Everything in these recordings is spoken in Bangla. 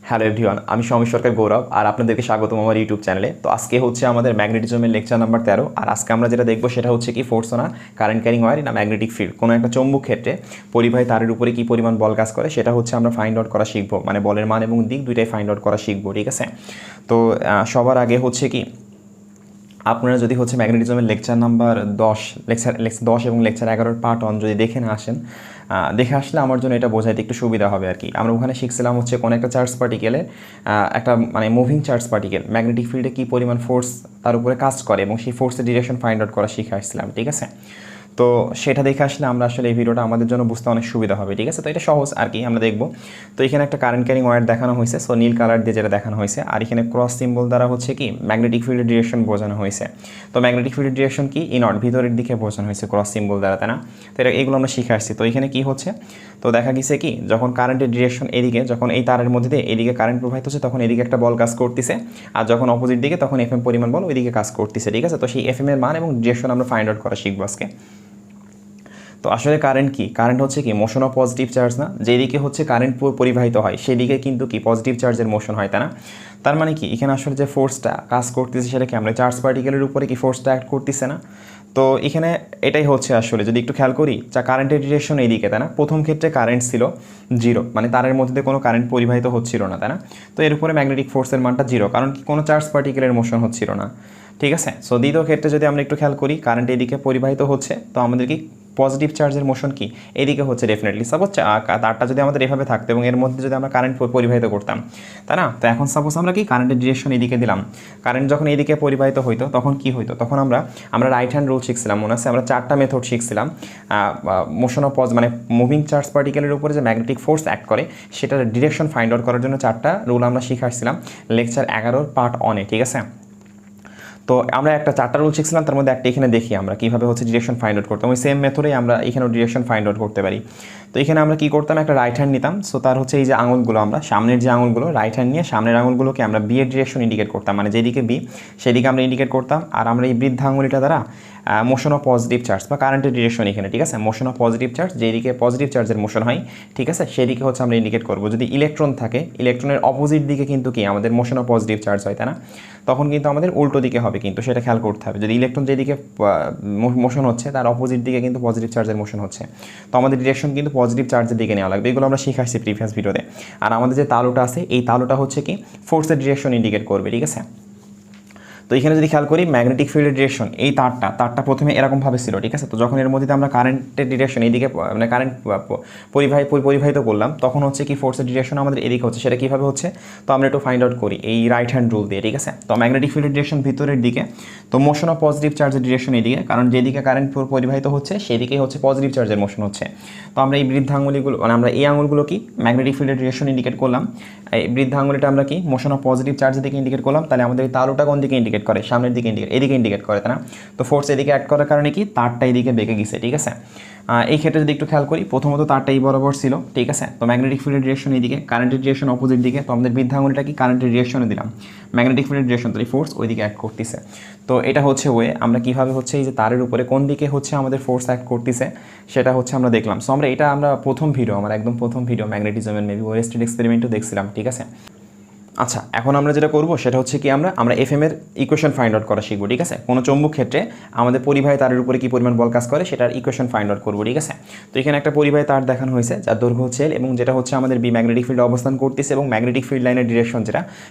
হ্যালো এভরিওয়ান, আমি সমীর সরকার গৌরব আর আপনাদেরকে স্বাগতম আমার ইউটিউব চ্যানেলে। তো আজকে হচ্ছে আমাদের ম্যাগনেটিজমের লেকচার নাম্বার 13। আর আজকে আমরা যেটা দেখবো সেটা হচ্ছে কি force on current carrying wire in magnetic field. কোনো একটা চৌম্বক ক্ষেত্রে পরিবাহী তারের উপরে কী পরিমাণ বল কাজ করে সেটা হচ্ছে আমরা ফাইন্ড আউট করা শিখবো, মানে বলের মান এবং দিক দুইটাই ফাইন্ড আউট করা শিখবো, ঠিক আছে। তো সবার আগে হচ্ছে কি আপনারা যদি হচ্ছে ম্যাগনেটিজমের লেকচার নাম্বার 10 এবং লেকচার 11 পার্ট 1 যদি দেখে না আসেন, দেখে আসলে আমার জন্য এটা বোঝাইতে একটু সুবিধা হবে আর কি। আমরা ওখানে শিখছিলাম হচ্ছে কোনো একটা চার্জ পার্টিকেলের একটা মানে মুভিং চার্জ পার্টিকেল ম্যাগনেটিক ফিল্ডে কী পরিমাণ ফোর্স তার উপরে কাজ করে এবং সেই ফোর্সের ডিরেকশন ফাইন্ড আউট করা শিখে আসছিলাম, ঠিক আছে। তো সেটা দেখে আসলে আমরা আসলে এই ভিডিওটা আমাদের জন্য বুঝতে অনেক সুবিধা হবে, ঠিক আছে। তো এটা সহজ আর কি, আমরা দেখব। তো এখানে একটা কারেন্ট ক্যারিং ওয়্যার দেখানো হয়েছে, সো নীল কালার দিয়ে যেটা দেখানো হয়েছে, আর এখানে ক্রস সিম্বল দ্বারা হচ্ছে কি ম্যাগনেটিক ফিল্ডের ডিরেকশন বোঝানো হয়েছে। তো ম্যাগনেটিক ফিল্ডের ডিরেকশন কি ইনওয়ার্ড, ভিতরের দিকে বোঝানো হয়েছে ক্রস সিম্বল দ্বারা, তাই না। তো এগুলো আমরা শিখে আসছি। তো এখানে কি হচ্ছে, তো দেখা গেছে কি যখন কারেন্টের ডিরেকশন এদিকে, যখন এই তারের মধ্যে দিয়ে এদিকে কারেন্ট প্রবাহিত হচ্ছে তখন এদিকে একটা বল কাজ করতেছে, আর যখন অপোজিট দিকে তখন এফএম পরিমাণ বল ওইদিকে কাজ করতেছে, ঠিক আছে। তো সেই এফএম এর মান এবং ডিরেকশন আমরা ফাইন্ড আউট করা শিখবো আজকে। তো আসলে কারেন্ট কি, কারেন্ট হচ্ছে কি মোশন অফ পজিটিভ চার্জ না, যেদিকে হচ্ছে কারেন্ট পরিবাহিত হয় সেদিকে কিন্তু কি পজিটিভ চার্জের মোশন হয়, তাই না। তার মানে কি এখানে আসলে যে ফোর্সটা কাজ করতেছে সেটা কি আমরা চার্জ পার্টিকেলের উপরে কি ফোর্সটা অ্যাক্ট করতেছে না। তো এখানে এটাই হচ্ছে আসলে, যদি একটু খেয়াল করি যা কারেন্টের ডিরেকশন এইদিকে, তাই না। প্রথম ক্ষেত্রে কারেন্ট ছিল 0, মানে তারের মধ্যে কোনো কারেন্ট পরিবাহিত হচ্ছিল না, তাই না। তো এর উপরে ম্যাগনেটিক ফোর্সের মানটা 0, কারণ কি কোনো চার্জ পার্টিকেলের মোশন হচ্ছিল না, ঠিক আছে। সো দ্বিতীয় ক্ষেত্রে যদি আমরা একটু খেয়াল করি কারেন্ট এদিকে পরিবাহিত হচ্ছে, তো আমাদের কি পজিটিভ চার্জের মোশন কি এদিকে হচ্ছে ডেফিনেটলি। সাপোজ তারটা যদি আমাদের এভাবে থাকতো এবং এর মধ্যে যদি আমরা কারেন্ট পরিবাহিত করতাম, তাই না। তো এখন সাপোজ আমরা কি কারেন্টের ডিরেকশন এদিকে দিলাম, কারেন্ট যখন এদিকে পরিবাহিত হইতো তখন কি হইতো, তখন আমরা রাইট হ্যান্ড রুল শিখছিলাম, মনে আছে আমরা 4টা মেথড শিখছিলাম মোশন অফ মানে মুভিং চার্জ পার্টিকেলের উপরে যে ম্যাগনেটিক ফোর্স অ্যাক্ট করে সেটার ডিরেকশন ফাইন্ড আউট করার জন্য 4টা রুল আমরা শিখে আসছিলাম লেকচার 11 পার্ট 1-এ, ঠিক আছে। তো আমরা একটা 4টা রুল শিখছিলাম, তার মধ্যে একটা এখানে দেখি আমরা কীভাবে হচ্ছে ডিরেকশন ফাইন্ড আউট করতাম। ওই সেম মেথডেই আমরা এখানেও ডিরেকশন ফাইন্ড আউট করতে পারি। তো এখানে আমরা কী করতাম, একটা রাইট হ্যান্ড নিতাম, সো তার হচ্ছে এই যে আঙুলগুলো, আমরা সামনের যে আঙুলগুলো রাইট হ্যান্ড নিয়ে সামনের আঙুলগুলোকে আমরা বি এর ডিরেকশন ইন্ডিকেট করতাম, মানে যেদিকে বি সেদিকে আমরা ইন্ডিকেট করতাম। আর আমরা এই বৃদ্ধা আঙুলিটা দ্বারা মোশন অফ পজিটিভ চার্জ বা কারেন্টের ডিরেকশন এখানে, ঠিক আছে, মোশন অফ পজিটিভ চার্জ যেদিকে পজিটিভ চার্জের মোশন হয়, ঠিক আছে, সেদিকে হচ্ছে আমরা ইন্ডিকেট করবো। যদি ইলেকট্রন থাকে ইলেকট্রনের অপোজিট দিকে কিন্তু কি আমাদের মোশন অফ পজিটিভ চার্জ হয়, তাই না। তখন কিন্তু আমাদের উল্টো দিকে হবে, কিন্তু সেটা খেয়াল করতে হবে। যদি ইলেকট্রন যেদিকে মোশন হচ্ছে তার অপোজিট দিকে কিন্তু পজিটিভ চার্জের মোশন হচ্ছে, তো আমাদের ডিরেকশন কিন্তু পজিটিভ চার্জের দিকে নেওয়া লাগবে। এগুলো আমরা শিখে আসছি প্রিভিয়াস ভিডিওতে। আর আমাদের যে তালুটা আছে এই তালুটা হচ্ছে কি ফোর্সের ডিরেকশন ইন্ডিকেট করবে, ঠিক আছে। তো এখানে যদি খেয়াল করি ম্যাগনেটিক ফিল্ডের ডিরেকশন এই তারটা প্রথমে এরকমভাবে ছিল, ঠিক আছে। তো যখন এর মধ্যে আমরা কারেন্টের ডিরেকশন এইদিকে মানে কারেন্ট পরিবাহিত করলাম তখন হচ্ছে কি ফোর্সের ডিরেকশন আমাদের এদিকে হচ্ছে, সেটা কীভাবে হচ্ছে তো আমরা একটু ফাইন্ড আউট করি এই রাইট হ্যান্ড রুল দিয়ে, ঠিক আছে। তো ম্যাগনেটিক ফিল্ডের ডিরেকশন ভিতরের দিকে, তো মোশন অফ পজিটিভ চার্জের ডিরেকশন এদিকে, কারণ যেদিকে কারেন্ট পরিবাহিত হচ্ছে সেদিকেই হচ্ছে পজিটিভ চার্জের মোশন হচ্ছে। তো আমরা এই বৃদ্ধ আঙুলিগুলো মানে আমরা এই আঙুলগুলো কি ম্যাগনেটিক ফিল্ডের ডিরেকশন ইন্ডিকেট করলাম, এই বৃদ্ধ আঙুলিটা আমরা কি মোশন অফ পজিটিভ চার্জের দিকে ইন্ডিকেট করলাম। তাহলে আমাদের তালুটা কোন দিকে ইন্ডিকেট করে, সামনের দিকে এদিকে ইন্ডিকেট করে, তাই না। তো ফোর্স এদিকে অ্যাড করার কারণে কি তারটা এদিকে বেঁকে গেছে, ঠিক আছে। এই ক্ষেত্রে যদি একটু খেয়াল করি প্রথমত তারটা এই বরাবর ছিল, ঠিক আছে। তো ম্যাগনেটিক ফিল্ডের ডিরেকশন এদিকে, কারেন্টের ডিরেকশন অপোজিট দিকে, তো আমাদের বৃদ্ধ আঙুলটা কি কারেন্টের ডিরেকশনে দিলাম, ম্যাগনেটিক ফিল্ডের ডিরেকশন, তাহলে ফোর্স ওইদিকে অ্যাড করতেছে। তো এটা হচ্ছে ওয়ে আমরা কীভাবে হচ্ছে এই যে তারের উপরে কোন দিকে হচ্ছে আমাদের ফোর্স অ্যাক্ট করতেছে সেটা হচ্ছে আমরা দেখলাম। সো আমরা প্রথম ভিডিও, আমার একদম প্রথম ভিডিও ম্যাগনেটিজমের মেবি ওয়েস্টেড এক্সপেরিমেন্টও দেখছিলাম, ঠিক আছে। আচ্ছা, এখন আমরা যেটা করবো সেটা হচ্ছে কি আমরা এফএম এর ইকুয়েশন ফাইন্ড আউট করা শিখবো, ঠিক আছে। কোনো চৌম্বক ক্ষেত্রে আমাদের পরিবাহী তারের উপরে কী পরিমাণ বল কাজ করে সেটার ইকুয়েশন ফাইন্ড আউট করবো, ঠিক আছে। তো এখানে একটা পরিবাহী তার দেখানো হয়েছে যার দৈর্ঘ্য হচ্ছে L এবং যেটা হচ্ছে আমাদের বি ম্যাগনেটিক ফিল্ডে অবস্থান করতেছে এবং ম্যাগনেটিক ফিল্ড লাইনের ডিরেকশন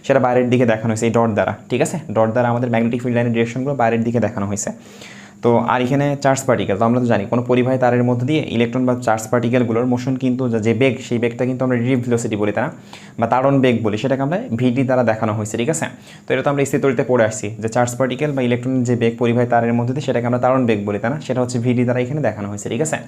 সেটা বাইরের দিকে দেখানো হয়েছে এই ডট দ্বারা, ঠিক আছে। ডট দ্বারা আমাদের ম্যাগনেটিক ফিল্ড লাইনের ডিরেকশনগুলো বাইরের দিকে দেখানো হয়েছে। তো আর এখানে চার্জ পার্টিকেল, তো আমরা তো জানি কোনো পরিবাহী তারের মধ্যে দিয়ে ইলেকট্রন বা চার্জ পার্টিকেলগুলোর মোশন কিন্তু যে বেগ সেই বেগটা কিন্তু আমরা রিলেটিভ ভেলোসিটি বলি, তাই না, বা তাড়ন বেগ বলি, সেটাকে আমরা ভিডি দ্বারা দেখানো হয়েছে, ঠিক আছে। তো এটা তো আমরা স্থিতিতে পড়ে আসছি যে চার্জ পার্টিকেল বা ইলেকট্রনের যে বেগ পরিবাহী তারের মধ্যে দিয়ে সেটাকে আমরা তাড়ন বেগ বলি, তাই না, সেটা হচ্ছে ভিডি দ্বারা এখানে দেখানো হয়েছে, ঠিক আছে।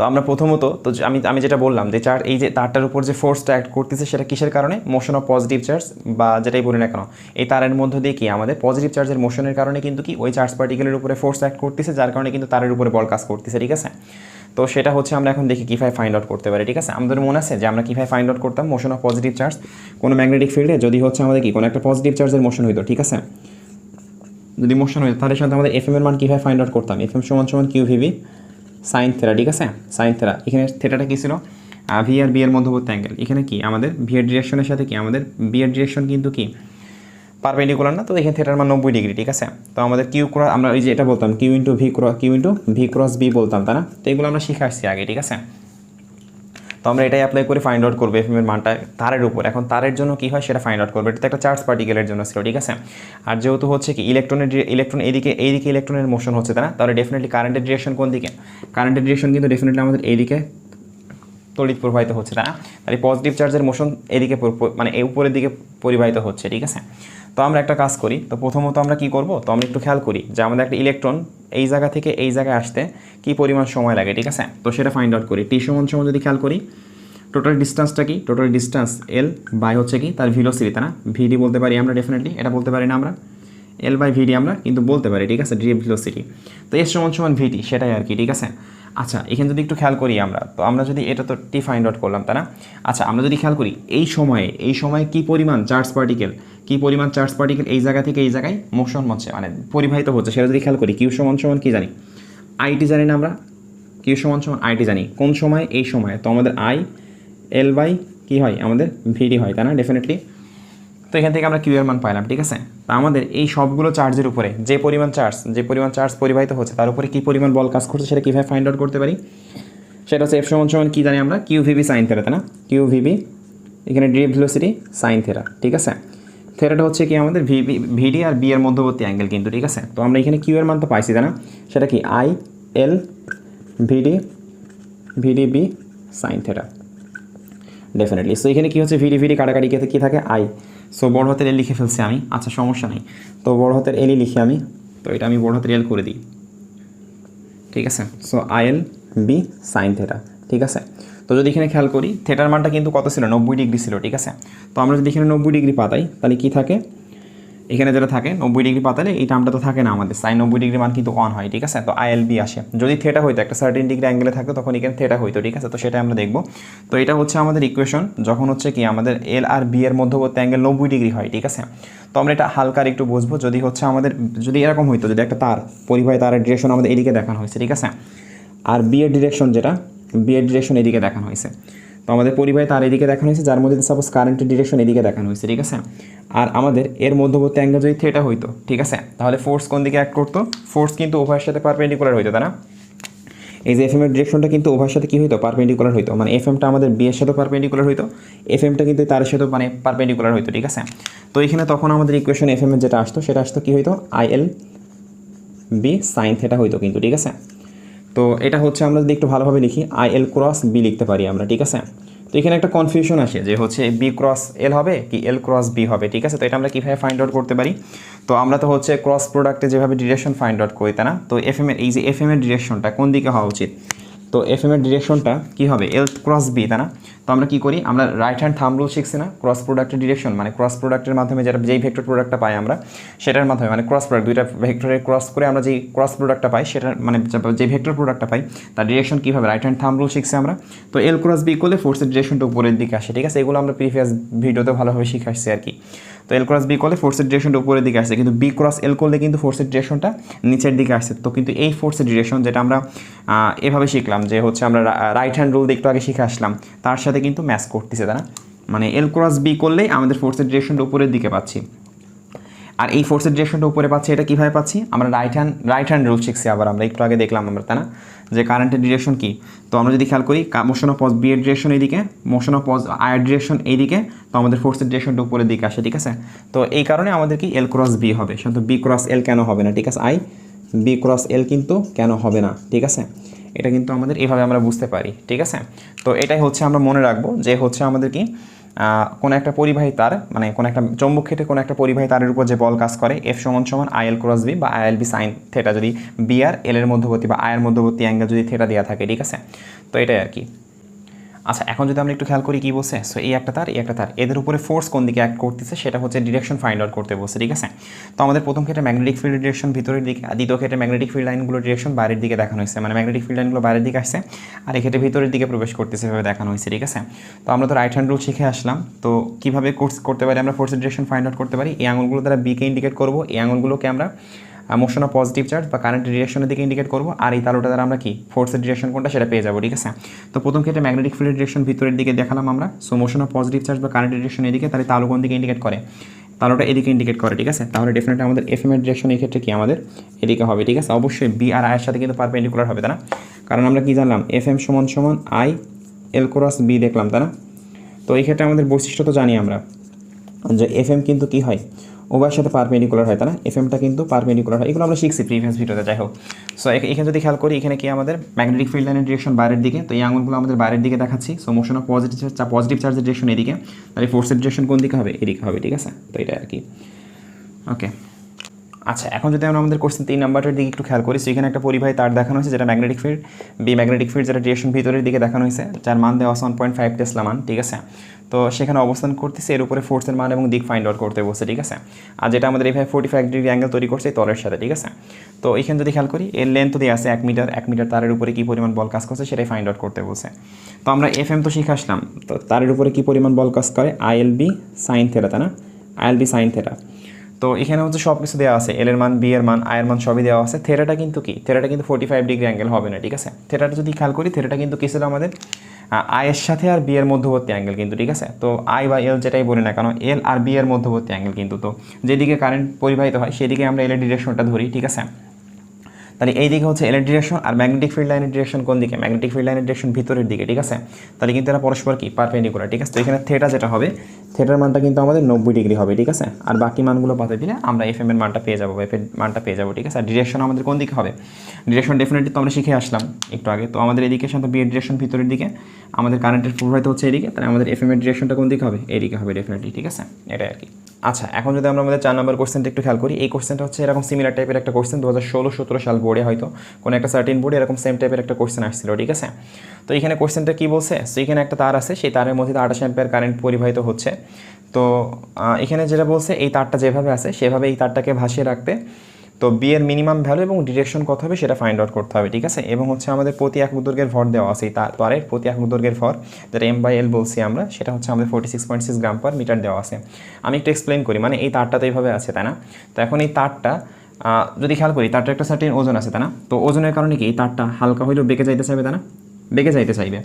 তো আমরা প্রথমত তো আমি যেটা বললাম যে এই যে তারটার উপর যে ফোর্সটা অ্যাক্ট করতেছে সেটা কিসের কারণে, মোশন অফ পজিটিভ চার্জ বা যেটাই বলি না কেন এই তারের মধ্যে দিয়ে কি আমাদের পজিটিভ চার্জের মোশনের কারণে কিন্তু কি ওই চার্জ পার্টিকেলের উপরে ফোর্স অ্যাক্ট করতেছে, যার কারণে কিন্তু তারের উপরে বল কাজ করতেছে, ঠিক আছে। তো সেটা হচ্ছে আমরা এখন দেখি কীভাবে ফাইন্ড আউট করতে পারি, ঠিক আছে। আমাদের মনে আছে যে আমরা কীভাবে ফাইন্ড আউট করতাম মোশন অফ পজিটিভ চার্জ কোনো ম্যাগনেটিক ফিল্ডে যদি হচ্ছে আমাদের কি কোনো একটা পজিটিভ চার্জের মোশন হইতো, ঠিক আছে। যদি মোশন হইতো তাহলে সাথে আমাদের এফএম এর মান কীভাবে ফাইন্ড আউট করতাম, এফএম সমান কিউ ভিভি সাইন থেরা, ঠিক আছে, সাইন থেরা। এখানে থেটাটা কী ছিল, ভি আর বি এর মধ্যবর্তী অ্যাঙ্গেল, এখানে কি আমাদের ভি এর ডিরেকশনের সাথে কি আমাদের বি এর ডিরেকশন কিন্তু কি পারপেন্ডিকুলার না, তো এখানে থিটার মান 90 ডিগ্রি, ঠিক আছে। তো আমাদের কিউ ক্রস আমরা ওই যে এটা বলতাম q into v cross b বলতাম, তাই না? তো এগুলো আমরা শিখে আসছি আগে, ঠিক আছে। তো আমরা এটাই অ্যাপ্লাই করে ফাইন্ড আউট করবো এফএম এর মানটা তারের উপর। এখন তারের জন্য কী হয় সেটা ফাইন্ড আউট করবো, এটা তো একটা চার্জ পার্টিকেলের জন্য ছিল, ঠিক আছে। আর যেহেতু হচ্ছে কি ইলেকট্রন এইদিকে ইলেকট্রনের মোশন হচ্ছে, তাই না? তাহলে ডেফিনেটলি কারেন্টের ডিরেকশন কোন দিকে? কারেন্টের ডিরেকশন কিন্তু ডেফিনেটলি আমাদের এইদিকে তড়িৎ প্রবাহিত হচ্ছে, তাই না? তাহলে পজিটিভ চার্জের মোশন এদিকে মানে এই উপরের দিকে পরিবাহিত হচ্ছে, ঠিক আছে। তো আমরা একটা কাজ করি, তো প্রথমত আমরা কি করব, তো আমরা একটু খেয়াল করি যে আমাদের একটা ইলেকট্রন এই জায়গা থেকে এই জায়গায় আসতে কি পরিমাণ সময় লাগে, ঠিক আছে। তো সেটা ফাইন্ড আউট করি। টি সমান যদি খেয়াল করি, টোটাল ডিস্টেন্সটা কি? টোটাল ডিস্টেন্স এল বাই হচ্ছে কি তার ভেলোসিটি, তাই না? ভিডি বলতে পারি আমরা, ডেফিনেটলি এটা বলতে পারি না আমরা, এল বাই ভিডি আমরা কিন্তু বলতে পারি, ঠিক আছে, ডি ভেলোসিটি। তো এস সমান ভিডি, সেটাই আর কি, ঠিক আছে। আচ্ছা, এখানে যদি একটু খেয়াল করি আমরা, তো আমরা যদি এটা তো টি ফাইন্ড আউট করলাম, তাই না? আচ্ছা, আমরা যদি খেয়াল করি এই সময়ে কি পরিমাণ চার্জ পার্টিকেল এই জায়গা থেকে এই জায়গায় মোশন হচ্ছে, মানে পরিবাহিত হচ্ছে, সেটা যদি খেয়াল করি কিউ সমান কি জানি? আইটি জানি না আমরা, কিউ সমান আইটি জানি কোন সময়? এই সময়ে। তো আমাদের আই এল বাই কী হয় আমাদের ভিডি হয়, তাই না? ডেফিনেটলি। তো এখান থেকে আমরা কিউ এর মান পাইলাম, ঠিক আছে। তা আমাদের এই সবগুলো চার্জের উপরে যে পরিমাণ চার্জ পরিবাহিত হচ্ছে তার উপরে কী পরিমাণ বল কাজ করছে সেটা কীভাবে ফাইন্ড আউট করতে পারি? সেটা হচ্ছে এফ সমান কী জানি আমরা? কিউ ভিবি সাইন থেরা, তাই না? কিউ ভিবি, এখানে ডি ভেলোসিটি সাইন থেরা, ঠিক আছে। থেরাটা হচ্ছে কি আমাদের ভিডি আর বি এর মধ্যবর্তী অ্যাঙ্গেল কিন্তু, ঠিক আছে। তো আমরা এখানে কিউ এর মান তো পাইছি, তাই না? সেটা কি I L VD B sine theta, definitely. So এখানে কী হচ্ছে ভিডি কাটাকাটি কী থাকে? আই। সো বড় হাতের এল লিখে ফেলছি আমি, আচ্ছা সমস্যা নেই। তো বড় হাতের এলই লিখি আমি, তো এটা আমি বড় হাতের এল করে দিই, ঠিক আছে। So I L B sine theta, ঠিক আছে। তো যদি এখানে খেয়াল করি থেটার মানটা কিন্তু কত ছিল? 90 ডিগ্রি ছিল, ঠিক আছে। তো আমরা যদি এখানে 90 ডিগ্রি পাতাই তাহলে কী থাকে? এখানে যেটা থাকে 90 ডিগ্রি পাতালে এই টার্মটা তো থাকে না আমাদের, সাইন 90 ডিগ্রি মান কিন্তু অন হয়, ঠিক আছে। তো আইএলবি আসে, যদি থেটা হইতো একটা সার্টেন ডিগ্রি অ্যাঙ্গেলে থাকতো তখন এখানে থেটা হইতো, ঠিক আছে। তো সেটা আমরা দেখবো। তো এটা হচ্ছে আমাদের ইকুয়েশন যখন হচ্ছে কি আমাদের এল আর বি এর মধ্যবর্তী অ্যাঙ্গেল 90 ডিগ্রি হয়, ঠিক আছে। তো আমরা এটা হালকা একটু বুঝবো, যদি হচ্ছে আমাদের যদি এরকম হইতো, যদি একটা তার পরিবাহী তারের ডিরেকশন আমাদের এদিকে দেখানো হয়েছে, ঠিক আছে, আর বি এর ডিরেকশন এদিকে দেখানো হয়েছে। তো আমাদের পরিবাহী তার এদিকে দেখানো হয়েছে, যার মধ্যে সাপোজ কারেন্টের ডিরেকশন এদিকে দেখানো হয়েছে, ঠিক আছে। আর আমাদের এর মধ্যবর্তী অ্যাঙ্গেল যদি থেটা হইতো, ঠিক আছে, তাহলে ফোর্স কোন দিকে অ্যাক্ট করতো? ফোর্স কিন্তু উভয়ের সাথে পারপেন্ডিকুলার হইতো, তাই না? এই যে এফএম এর ডিরেকশনটা কিন্তু উভয়ের সাথে কী হইতো? পারপেন্ডিকুলার হইতো, মানে এফএমটা আমাদের বি এর সাথে পারপেন্ডিকুলার হইতো, এফএমটা কিন্তু তার সাথে মানে পারপেন্ডিকুলার হইতো, ঠিক আছে। তো এখানে তখন আমাদের ইকুয়েশন এফএম এর যেটা আসতো সেটা আসতো কী হইতো? আইএল বি সাইন থেটা হইতো কিন্তু, ঠিক আছে। তো এটা হচ্ছে আমরা যদি একটু ভালোভাবে লিখি আইএল ক্রস বি লিখতে পারি আমরা, ঠিক আছে। তো এখানে একটা কনফিউশন আসে যে হচ্ছে বি ক্রস এল হবে কি এল ক্রস বি হবে, ঠিক আছে। তো এটা আমরা কীভাবে ফাইন্ড আউট করতে পারি? তো আমরা তো হচ্ছে ক্রস প্রোডাক্টে যেভাবে ডিরেকশন ফাইন্ড আউট করি, তাই না? তো এফএম এর এই যে এফএম এর ডিরেকশনটা কোন দিকে হওয়া উচিত? তো এফএম এর ডিরেকশনটা কী হবে? এল ক্রস বি, তাই না? তো আমরা কী করি? আমরা রাইট হ্যান্ড থাম্ব রুল শিখছি না? ক্রস প্রোডাক্টের ডিরেকশন মানে ক্রস প্রোডাক্টের মাধ্যমে যেই ভেক্টর প্রোডাক্টটা পাই আমরা সেটার মাধ্যমে, মানে ক্রস প্রোডাক্ট দুইটা ভেক্টরের ক্রস করে আমরা যেই ক্রস প্রোডাক্টটা পাই সেটার মানে যে ভেক্টর প্রোডাক্টটা পাই তার ডিরেকশন কীভাবে? রাইট হ্যান্ড থাম্ব রুল শিখছি আমরা। তো এল ক্রস বি করলে ফোর্সের ডিরেকশনটা উপরের দিকে আসে, ঠিক আছে। এগুলো আমরা প্রিভিয়াস ভিডিওতে ভালোভাবে শিখে আসছি আর কি। তো এল ক্রস বি করলে ফোর্সের ডিরেকশনটা উপরের দিকে আসছে, কিন্তু বি ক্রস এল করলে কিন্তু ফোর্সের ডিরেকশনটা নিচের দিকে আসছে। তো কিন্তু এই ফোর্সের ডিরেকশন যেটা আমরা এভাবে শিখলাম যে হচ্ছে আমরা রাইট হ্যান্ড রুল একটু আগে শিখে আসলাম তার সাথে কিন্তু ম্যাচ করতেছে, তাই না? মানে এল ক্রস বি করলেই আমাদের ফোর্সের ডিরেকশনটা উপরের দিকে পাচ্ছি, আর এই ফোর্সের ডিরেকশনটা উপরে পাচ্ছি। এটা কীভাবে পাচ্ছি? আমরা রাইট হ্যান্ড রুল শিখছি আবার, আমরা একটু আগে দেখলাম আমরা, তাই না, যে কারেন্টের ডিরেকশন কি। তো আমরা যদি খেয়াল করি মোশন অফ পজ বি এর ডিরেকশন এইদিকে, মোশন অফ পজ আই এর ডিরেকশন এইদিকে, তো আমাদের ফোর্সের ডিরেকশনটা উপরের দিকে আসে, ঠিক আছে। তো এই কারণে আমাদের কি এল ক্রস বি হবে, কিন্তু বি ক্রস এল কেন হবে না, ঠিক আছে। বি ক্রস এল কিন্তু কেন হবে না, ঠিক আছে। এটা কিন্তু আমাদের এভাবে আমরা বুঝতে পারি, ঠিক আছে। তো এটাই হচ্ছে আমরা মনে রাখবো যে হচ্ছে আমাদের কি কোনো একটা পরিবাহী তার মানে কোনো একটা চৌম্বক ক্ষেত্রে কোনো একটা পরিবাহী তারের উপর যে বল কাজ করে এফ সমান আইএল ক্রস বি বা আইএল বি সাইন থেটা, যদি বি আর এল এর মধ্যবর্তী বা আয়ের মধ্যবর্তী অ্যাঙ্গেল যদি থেটা দেওয়া থাকে, ঠিক আছে। তো এটাই আর কি। আচ্ছা, এখন যদি আমরা একটু খেয়াল করি কী বলছে, সো এই একটা তার এদের উপরে ফোর্স কোন দিকে অ্যাক্ট করতেছে সেটা হচ্ছে ডিরেকশন ফাইন্ড আউট করতে বলছে, ঠিক আছে। তো আমাদের প্রথম ক্ষেত্রে ম্যাগনেটিক ফিল্ড ডিরেকশন ভিতরের দিকে, দ্বিতীয় ক্ষেত্রে ম্যাগনেটিক ফিল্ড লাইনগুলো ডিরেকশন বাইরের দিকে দেখানো হয়েছে, মানে ম্যাগনেটিক ফিল্ড লাইনগুলো বাইরের দিকে আসছে আর এক্ষেত্রে ভিতরের দিকে প্রবেশ করতেছে এভাবে দেখানো হয়েছে, ঠিক আছে। তো আমরা তো রাইট হ্যান্ড রুল শিখে আসলাম। তো কীভাবে করতে পারি আমরা ফোর্সের ডিরেকশন ফাইন্ড আউট করতে পারি? এই আঙুলগুলো দ্বারা বিকে ইন্ডিকেট করবো, এই আঙুলগুলোকে আমরা মোশন অফ পজিটিভ চার্জ বা কারেন্টের ডিরেকশনের দিকে ইন্ডিকেট করবো, আর এই তালুটা দ্বারা আমরা কি ফোর্সের ডিরেকশন কোনটা সেটা পেয়ে যাবো, ঠিক আছে। তো প্রথম ক্ষেত্রে ম্যাগনেটিক ফিল্ডের ডিরেকশন ভিতরের দিকে দেখালাম আমরা, so motion of positive charge বা কারেন্টের ডিরেকশন এদিকে, তাহলে তালু কোন দিকে ইন্ডিকেট করে, তালুটা এদিকে ইন্ডিকেট করে, ঠিক আছে। তাহলে ডেফিনেটলি আমাদের এফএম এর ডিরেকশন এই ক্ষেত্রে কি আমাদের এদিকে হবে, ঠিক আছে। অবশ্যই বি আর আয়ের সাথে কিন্তু পারপেন্ডিকুলার হবে, তাই না, কারণ আমরা কি জানলাম এফএম সমান সমান আই এল ক্রস বি দেখলাম, তাই না। তো এই ক্ষেত্রে আমাদের বৈশিষ্ট্য তো জানি আমরা যে এফএম কিন্তু কি হয় উভয়ের সাথে পারপেন্ডিকুলার হয়, তাই না, এফএমটা কিন্তু পারপেন্ডিকুলার হয়, এগুলো আমরা শিখছি প্রিভিয়াস ভিডিওতে, যাই হোক। সো এখানে যদি খেয়াল করি এখানে কি আমাদের ম্যাগনেটিক ফিল্ড লাইনের ডিরেকশন বাইরের দিকে, তো এই আঙুলগুলো আমাদের বাইরের দিকে দেখাচ্ছি, সো মোশন অফ পজিটিভ চার্জের ডিরেকশন এদিকে, তাহলে ফোর্সের ডিরেকশন কোন দিকে হবে, এদিকে হবে, ঠিক আছে। তো এটা আর কি ওকে। আচ্ছা, এখন যদি আমরা আমাদের কোশ্চেন 3 নাম্বারটার দিকে একটু খেয়াল করি, সেখানে একটা পরিবাহী তার দেখানো হয়েছে যেটা magnetic field B, magnetic field যেটা ডিরেকশন ভিতরের দিকে দেখানো হয়েছে, যার মান দেওয়া আছে 1.5 টেসলা মান, ঠিক আছে। তো সেখানে অবস্থান করতেছে, এর উপরে ফোর্সের মান এবং দিক ফাইন্ড আউট করতে বলছে, ঠিক আছে। আর যেটা আমাদের এইভাবে 45 ডিগ্রি অ্যাঙ্গেল তৈরি করছে এই তলের সাথে, ঠিক আছে। তো এখানে যদি খেয়াল করি এর লেন্থ দিয়ে আছে 1 মিটার, 1 মিটার তারের উপরে কী পরিমাণ বল কাজ করছে সেটাই ফাইন্ড আউট করতে বলছে। তো আমরা এফএম তো শিখে আসলাম, তো তারের উপরে কী পরিমাণ বল কাজ করে আইএলবি সাইন থেটা, তাই না, আইএলবি সাইন থেটা। তো এখানে হচ্ছে সব কিছু দেওয়া আছে, এল এর মান, বি এর মান, আই এর মান সবই দেওয়া আছে। থেটাটা কিন্তু কি, থেটাটা কিন্তু 45 ডিগ্রি অ্যাঙ্গেল হবে না, ঠিক আছে। থেটাটা যদি খেয়াল করি থেটাটা কিন্তু কি ছিল আমাদের আই এর সাথে আর বি এর মধ্যবর্তী অ্যাঙ্গেল কিন্তু, ঠিক আছে। তো আই বা এল যেটাই বলি না কেন, এল আর বি এর মধ্যবর্তী অ্যাঙ্গেল কিন্তু, তো যেদিকে কারেন্ট পরিবাহিত হয় সেদিকে আমরা এল এর ডিরেকশনটা ধরি, ঠিক আছে। তাহলে এই দিকে হচ্ছে এল এর ডিরেকশন, আর ম্যাগনেটিক ফিল্ড লাইনের ডিরেকশন কোন দিকে, ম্যাগনেটিক ফিল্ড লাইনের ডিরেকশন ভিতরের দিকে, ঠিক আছে। তাহলে কিন্তু এরা পরস্পর কি পারপেন্ডিকুলার, ঠিক আছে। তো এখানে থেটা যেটা হবে, থেটার মানটা কিন্তু আমাদের 90 ডিগ্রি হবে, ঠিক আছে। আর বাকি মানগুলো পাতে দিলে আমরা এফএম এর মানটা পেয়ে যাবো, এফ এর মানটা পেয়ে যাবো, ঠিক আছে। আর ডিরেকশন আমাদের কোন দিকে হবে, ডিরেকশন ডেফিনেটলি তো আমরা শিখে আসলাম একটু আগে, তো আমাদের এদিকে সাথে বি এর ডিরেকশন ভিতরের দিকে, আমাদের কারেন্টের প্রবাহিত হচ্ছে এদিকে, তাহলে আমাদের এফএম এর ডিরেকশনটা কোন দিকে হবে, এদিকে হবে ডেফিনেটলি, ঠিক আছে। এটাই আর কি। আচ্ছা, এখন যদি আমরা আমাদের 4 নম্বর কোশ্চেনটা একটু খেয়াল করি, এই কোশ্চেনটা হচ্ছে এরকম সিমিলার টাইপের একটা কোশ্চেন 2016-17 সাল বোর্ডে হয়তো কোনো একটা সার্টেন বোর্ডে এরকম সেম টাইপের একটা কোশ্চেন আসছিল, ঠিক আছে। তো এখানে কোশ্চেনটা কী বলছে, সো এখানে একটা তার আছে, সেই তারের মধ্যে 28 অ্যাম্পিয়ার কারেন্ট পরিবাহিত হচ্ছে। তো এখানে যেটা বলছে এই তারটা যেভাবে আছে সেভাবে এই তারটাকে ভাসিয়ে রাখতে, তো বি এর মিনিমাম ভ্যালু এবং ডিরেকশন কত হবে সেটা ফাইন্ড আউট করতে হবে, ঠিক আছে। এবং হচ্ছে আমাদের প্রতি একক দৈর্ঘ্যের ভর দেওয়া আছে, এই তারের প্রতি একক দৈর্ঘ্যের ভর যেটা M/L বলছি আমরা, সেটা হচ্ছে আমাদের 46.6 গ্রাম পার মিটার দেওয়া আছে। আমি একটু এক্সপ্লেন করি, মানে এই তারটা তো এইভাবে আছে, তাই না। তো এখন এই তারটা যদি খেয়াল করি তারটা একটা সার্টেন ওজন আছে, তাই না। তো ওজনের কারণে কি এই তারটা হালকা হইলেও বেঁকে যাইতে চাইবে, তাই না, বেঁকে যাইতে চাইবে।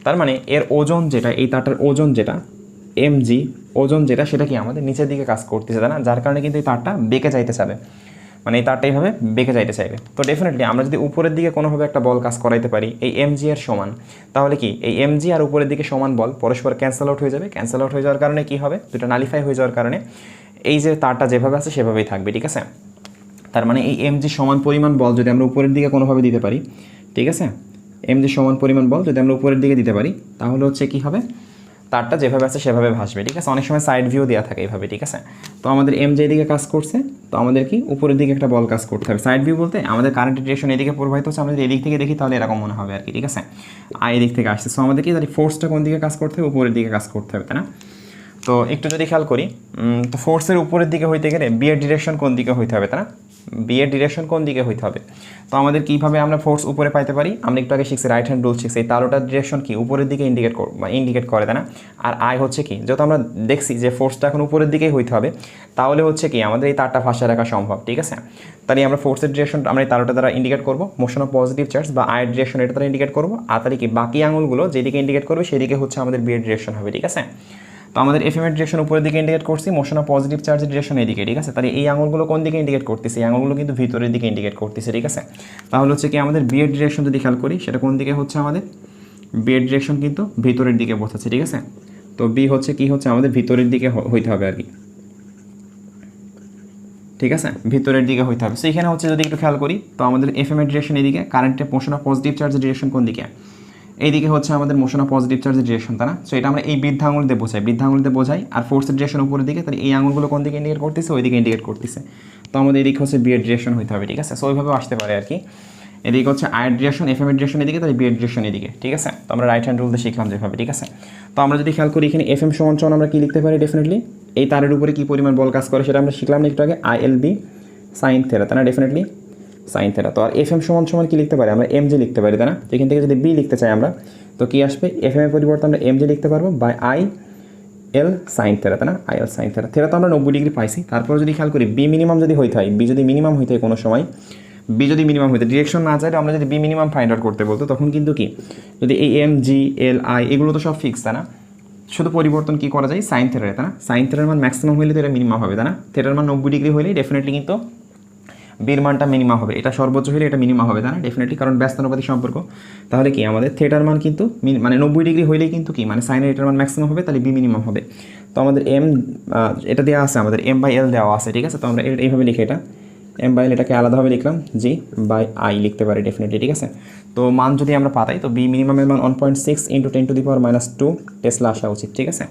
তার মানে এর ওজন যেটা, এই তারটার ওজন যেটা mg ওজন যেটা, সেটা কি আমাদের নিচের দিকে কাজ করতেছে, তাই না, যার কারণে কিন্তু এই তারটা বেঁকে যাইতে চাবে, মানে এই তারটা এইভাবে বেঁকে যাইতে চাইবে। তো ডেফিনেটলি আমরা যদি উপরের দিকে কোনোভাবে একটা বল কাজ করাইতে পারি এই mg এর সমান, তাহলে কি এই mg আর উপরের দিকে সমান বল পরস্পর ক্যান্সেল আউট হয়ে যাবে। ক্যান্সেল আউট হয়ে যাওয়ার কারণে কি হবে, দুটো নালিফাই হয়ে যাওয়ার কারণে এই যে তারটা যেভাবে আছে সেভাবেই থাকবে, ঠিক আছে। তার মানে এই mg সমান পরিমাণ বল যদি আমরা উপরের দিকে কোনোভাবে দিতে পারি, ঠিক আছে, mg সমান পরিমাণ বল যদি আমরা উপরের দিকে দিতে পারি, তাহলে হচ্ছে কি হবে, তারটা যেভাবে আছে সেভাবে ভাসবে, ঠিক আছে। অনেক সময় সাইড ভিউ দেওয়া থাকে এইভাবে, ঠিক আছে। তো আমাদের mj এদিকে কাজ করছে, তো আমাদের কি উপরের দিকে একটা বল কাজ করতে হবে। সাইড ভিউ বলতে আমাদের কারেন্টের ডিরেকশন এদিকে প্রবাহিত হচ্ছে, আমরা যদি এদিক থেকে দেখি তাহলে এরকম মনে হবে আর কি, ঠিক আছে। আই এদিক থেকে আসছে, সো আমাদের কি তাহলে ফোর্সটা কোন দিকে কাজ করতে হবে, উপরের দিকে কাজ করতে হবে, তাই না। তো একটু যদি খেয়াল করি, তো ফোর্সের উপরের দিকে হইতে গেলে বি এর ডিরেকশন কোন দিকে হইতে হবে, তাই না, বি এর ডিরেকশন কোন দিকে হইতে হবে। তো আমাদের কীভাবে আমরা ফোর্স উপরে পাইতে পারি, আমরা একটু আগে শিখছি রাইট হ্যান্ড রুল শিখছি, এই তারোটার ডিরেকশন কি উপরের দিকে ইন্ডিকেট করে, তাই না। আর আই হচ্ছে কি, যত আমরা দেখছি যে ফোর্সটা এখন উপরের দিকেই হইতে হবে, তাহলে হচ্ছে কি আমাদের এই তারটা ফাঁসা রাখা সম্ভব, ঠিক আছে। তাহলে আমরা ফোর্সের ডিরেকশন আমরা এই তারোটা দ্বারা ইন্ডিকেট করবো, মোশন অফ পজিটিভ চার্জ বা আয়ের ডিরেকশন এটা দ্বারা ইন্ডিকেট করবো, আর তাহলে কি বাকি আঙুলগুলো যেদিকে ইন্ডিকেট করবে সেদিকে হচ্ছে আমাদের বি এর ডিরেকশন হবে, ঠিক আছে। তো আমাদের এফএম এর ডিরেকশন উপরের দিকে ইন্ডিকেট করছি, মোশন অফ পজিটিভ চার্জের ডিরেকশন এদিকে, ঠিক আছে। তাহলে এই আঙুলগুলো কোন দিকে ইন্ডিকেট করতেছে, এই আঙুলগুলো কিন্তু ভিতরের দিকে ইন্ডিকেট করতেছে, ঠিক আছে। তাহলে হচ্ছে কি আমাদের বি এর ডিরেকশন যদি খেয়াল করি সেটা কোন দিকে হচ্ছে, আমাদের বি এর ডিরেকশন কিন্তু ভিতরের দিকে বোঝাচ্ছে, ঠিক আছে। তো বি হচ্ছে কি হচ্ছে আমাদের ভিতরের দিকে হইতে হবে আর কি, ঠিক আছে, ভিতরের দিকে হইতে হবে। সো এখানে হচ্ছে যদি একটু খেয়াল করি, তো আমাদের এফএম এর ডিরেকশন এদিকে, কারেন্টের মোশন অফ পজিটিভ চার্জের ডিরেকশন কোন দিকে, এইদিকে হচ্ছে আমাদের মোশন অফ পজিটিভ চার্জের ডিরেকশন, তাই না। সো এটা আমরা এই বৃদ্ধ আঙুল দিয়ে বোঝাই, আর ফোর্সের ডিরেকশন উপরের দিকে, তাহলে এই আঙুলগুলো কোন দিকে ইন্ডিকেট করতেছে, ওই দিকে ইন্ডিকেট করতেছে। তো আমাদের এদিকে হচ্ছে বি এর ডিরেকশন হইতে হবে, ঠিক আছে। সো ওইভাবে আসতে পারে আর কি, এদিকে হচ্ছে আয়ের ডিরেকশন, এফএম এর ডিরেকশন এদিকে, তাহলে বি এর ডিরেকশন এদিকে, ঠিক আছে। তো আমরা রাইট হ্যান্ড রুলতে শিখলাম যেভাবে, ঠিক আছে। তো আমরা যদি খেয়াল করি এখানে এফএম সমান আমরা কি লিখতে পারি, ডেফিনেটলি এই তারের উপরে কি পরিমাণ বল কাজ করে সেটা আমরা শিখলাম না একটু আগে, আইএলবি সাইন থেটা, তাই না, ডেফিনেটলি সাইন থেটা। তো আর এফএম সমান কি লিখতে পারি আমরা, এমজি লিখতে পারি, তাই না। এখান থেকে যদি বি লিখতে চাই আমরা, তো কি আসবে, এফএম এর পরিবর্তে আমরা এমজি লিখতে পারবো by I L sine theta, তাই না, I L sine theta. Theta তো আমরা 90 ডিগ্রি পাইছি। তারপর যদি খেয়াল করি বি মিনিমাম যদি হইতে হয়, বি যদি মিনিমাম হইতে হয় কোনো সময়, বি যদি মিনিমাম হইতে ডিরেকশন না চাইলে আমরা যদি বি মিনিমাম ফাইন্ড আউট করতে বলতো, তখন কিন্তু কি যদি এই এম জি এল আই এগুলো তো সব ফিক্স, তাই না, শুধু পরিবর্তন কি করা যায় সাইন থেটার, তাই না, সাইন থেটার মান ম্যাক্সিমাম হইলে তো এটা মিনিমাম হবে, তাই না, থেটার মান 90 ডিগ্রি হইলেই ডেফিনেটলি কিন্তু বির মানটা মিনিমাম হবে, এটা সর্বোচ্চ হলে এটা মিনিমাম হবে, তাই না, ডেফিনেটলি, কারণ ব্যস্তানুপাতিক সম্পর্ক। তাহলে কি আমাদের থেটার মান কিন্তু মানে 90 ডিগ্রি হইলেই কিন্তু কি মানে সাইনের এটার মান ম্যাক্সিমাম হবে, তাহলে বি মিনিমাম হবে। তো আমাদের এম এটা দেওয়া আছে, আমাদের এম বাই এল দেওয়া আছে, ঠিক আছে। তো আমরা এইভাবে লিখে এটা এম বাই এল এটাকে আলাদাভাবে লিখলাম জি বাই আই লিখতে পারি ডেফিনেটলি, ঠিক আছে। তো মান যদি আমরা পাতাই তো বি মিনিমামের মান 1.6 × 10⁻⁻2 টেসলা আসা উচিত, ঠিক আছে,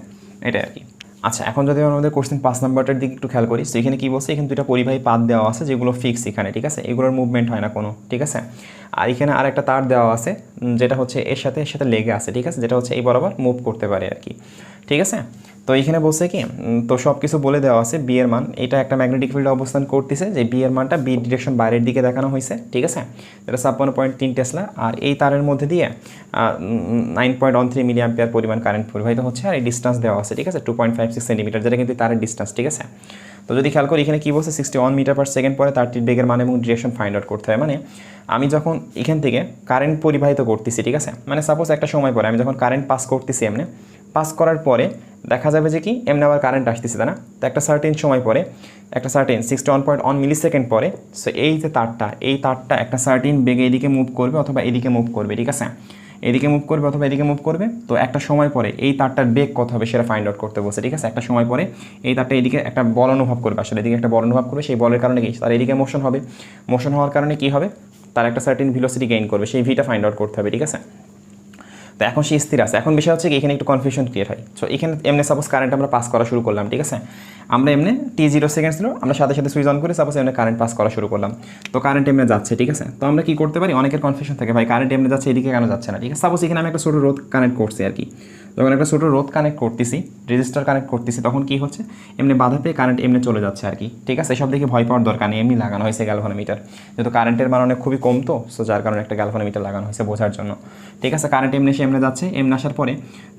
এটাই আর কি। আচ্ছা, এখন যদি আমরা আমাদের কোশ্চেন 5 নাম্বারটার দিকে একটু খেয়াল করি, তো এখানে কী বলছে, এখানে দুইটা পরিবাহী পাত দেওয়া আছে যেগুলো ফিক্স এখানে, ঠিক আছে, এগুলোর মুভমেন্ট হয় না কোনো, ঠিক আছে। আর এখানে আর একটা তার দেওয়া আছে যেটা হচ্ছে এর সাথে লেগে আছে, ঠিক আছে, যেটা হচ্ছে এই বরাবর মুভ করতে পারে আর কি, ঠিক আছে। তো এখানে বলছে কি, তো সব কিছু বলে দেওয়া আছে। বি এর মান, এটা একটা ম্যাগনেটিক ফিল্ডে অবস্থান করতেছে, যে বি এর মানটা বি ডিরেকশন বাইরের দিকে দেখানো হয়েছে, ঠিক আছে, এটা 56.3 টেসলা। আর এই তারের মধ্যে দিয়ে 9.13 মিলি অ্যাম্পিয়ার পরিমাণ কারেন্ট পরিবাহিত হচ্ছে। আর এই ডিস্টেন্স দেওয়া আছে, ঠিক আছে, 2.56 সেন্টিমিটার, যেটা কিন্তু তারের ডিস্টেন্স, ঠিক আছে। তো যদি খেয়াল করি এখানে কী বলছে, 61 মিটার পার সেকেন্ড পরে তারটির বেগের মান এবং ডিরেকশন ফাইন্ড আউট করতে হয়। মানে আমি যখন এখান থেকে কারেন্ট পরিবাহিত করতেছি, ঠিক আছে, মানে সাপোজ একটা সময় পরে আমি যখন কারেন্ট পাস করতেছি, এমনি পাস করার পরে দেখা যাবে যে কি এমনি আবার কারেন্ট আসতেছে, তাই না। তো একটা সার্টেন সময় পরে, একটা সার্টেন 61.1 মিলি সেকেন্ড পরে, সো এই যে তারটা, এই তারটা একটা সার্টেন বেগে এদিকে মুভ করবে অথবা এদিকে মুভ করবে, ঠিক আছে, এদিকে মুভ করবে অথবা এদিকে মুভ করবে। তো একটা সময় পরে এই তারটার বেগ কত হবে সেটা ফাইন্ড আউট করতে বলছে, ঠিক আছে। একটা সময় পরে এই তারটা এদিকে একটা বল অনুভব করবে, আসলে এদিকে একটা বল অনুভব করবে, সেই বলের কারণে কি তার এদিকে মোশন হবে, মোশন হওয়ার কারণে কি হবে, তার একটা সার্টেন ভেলোসিটি গেইন করবে, সেই ভিটা ফাইন্ড আউট করতে হবে, ঠিক আছে। তো এখন সে স্থির আছে। এখন বিষয় হচ্ছে কি এখানে একটু কনফিউশন ক্রিয়েট হয়। সো এখানে এমনি সাপোজ কারেন্ট আমরা পাস করা শুরু করলাম, ঠিক আছে, আমরা এমনি t0 সেকেন্ডস ছিল, আমরা সাথে সাথে সুইচ অন করে সাপোজ এমনি কারেন্ট পাস করা শুরু করলাম, তো কারেন্ট এমনি যাচ্ছে, ঠিক আছে। তো আমরা কি করতে পারি, অনেকের কনফিউশন থাকে ভাই কারেন্ট এমনি যাচ্ছে এদিকে কেন যাচ্ছে না, ঠিক আছে। সাপোজ এখানে আমি একটা ছোটো রোধ কানেক্ট করছি আর কি, যখন একটা ছোটো রোধ কানেক্ট করতেছি, রেজিস্টার কানেক্ট করতেছি, তখন কি হচ্ছে এমনি বাধা পেয়ে কারেন্ট এমনি চলে যাচ্ছে আর কি, ঠিক আছে। এসব দেখে ভয় পাওয়ার দরকার নেই, এমনি লাগানো হয়েছে গ্যালভানোমিটার, যেহেতু কারেন্টের মান অনেক খুবই কম, তো সো যার কারণে একটা গ্যালভানোমিটার লাগানো হয়েছে বোঝার জন্য, ঠিক আছে। কারেন্ট এমনি এসে এমনি যাচ্ছে, এমনি আসার পরে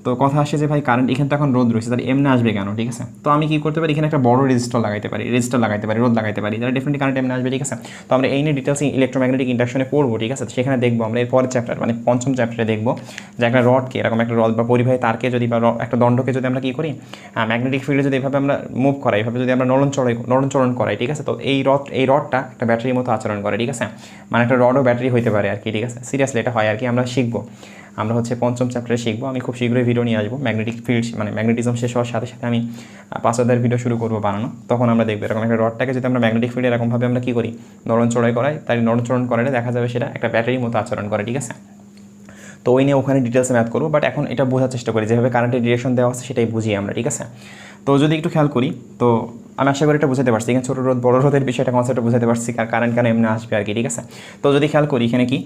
তো কথা আসে যে ভাই কারেন্ট এখানে তো এখন রোদ রয়েছে, তাহলে এমনি আসবে কেন, ঠিক আছে। তো আমি কি করতে পারি, এখানে একটা বড় রেজিস্টার লাগাইতে পারি, রোদ লাগাইতে পারি, তাহলে ডেফিনেটলি কারেন্ট এমনি আসবে, ঠিক আছে। তো আমরা এই নিয়ে ডিটেলস ইলেকট্রোম্যাগনেটিক ইন্ডাকশনে পড়বো, ঠিক আছে। সেখানে দেখবো আমরা এর পরের চ্যাপ্টার মানে 5ম চ্যাপ্টারে দেখবো যে একটা রডকে, এরকম একটা রড বা পরিবাহী তারকে যদি বা একটা দণ্ডকে যদি আমরা কী করি ম্যাগনেটিক ফিল্ডে যদি এভাবে আমরা মুভ করাই, এভাবে যদি আমরা নড়নচলন করাই, ঠিক আছে, তো এই রডটা একটা ব্যাটারির মতো আচরণ করে, ঠিক আছে, মানে একটা রডও ব্যাটারি হইতে পারে আর কি, ঠিক আছে। সিরিয়াসলি এটা হয় আর কি, আমরা শিখবো, আমরা হচ্ছে 5ম চ্যাপ্টারে শিখবো। আমি খুব শীঘ্রই ভিডিও নিয়ে আসবো, ম্যাগনেটিক ফিল্ড মানে ম্যাগনেটিজম শেষ হওয়ার সাথে সাথে আমি 5 ভিডিও শুরু করবো বানানো, তখন আমরা দেখবো এরকম একটা রডটাকে যদি আমরা ম্যাগনেটিক ফিল্ডে এরকমভাবে আমরা কী করি নড়নচড়াই করাই, তাই নড়নচড়ন করালে দেখা যাবে সেটা একটা ব্যাটারির মতো আচরণ করে, ঠিক আছে। তো ওই নিয়ে ওখানে ডিটেলসে ম্যাথ করবো, বাট এখন এটা বোঝার চেষ্টা করি যেভাবে কারেন্টের ডিরেকশন দেওয়া আছে সেটাই বুঝি আমরা, ঠিক আছে। তো যদি একটু খেয়াল করি, তো আমি আশা করি এটা বুঝতে পারছি, এখানে ছোটো রোদ বড় রোদের বিষয়টা কনসেপ্টটা বুঝতে পারছি, কারেন্ট কেন এমনি আসবে আর কি, ঠিক আছে। তো যদি খেয়াল করি এখানে কি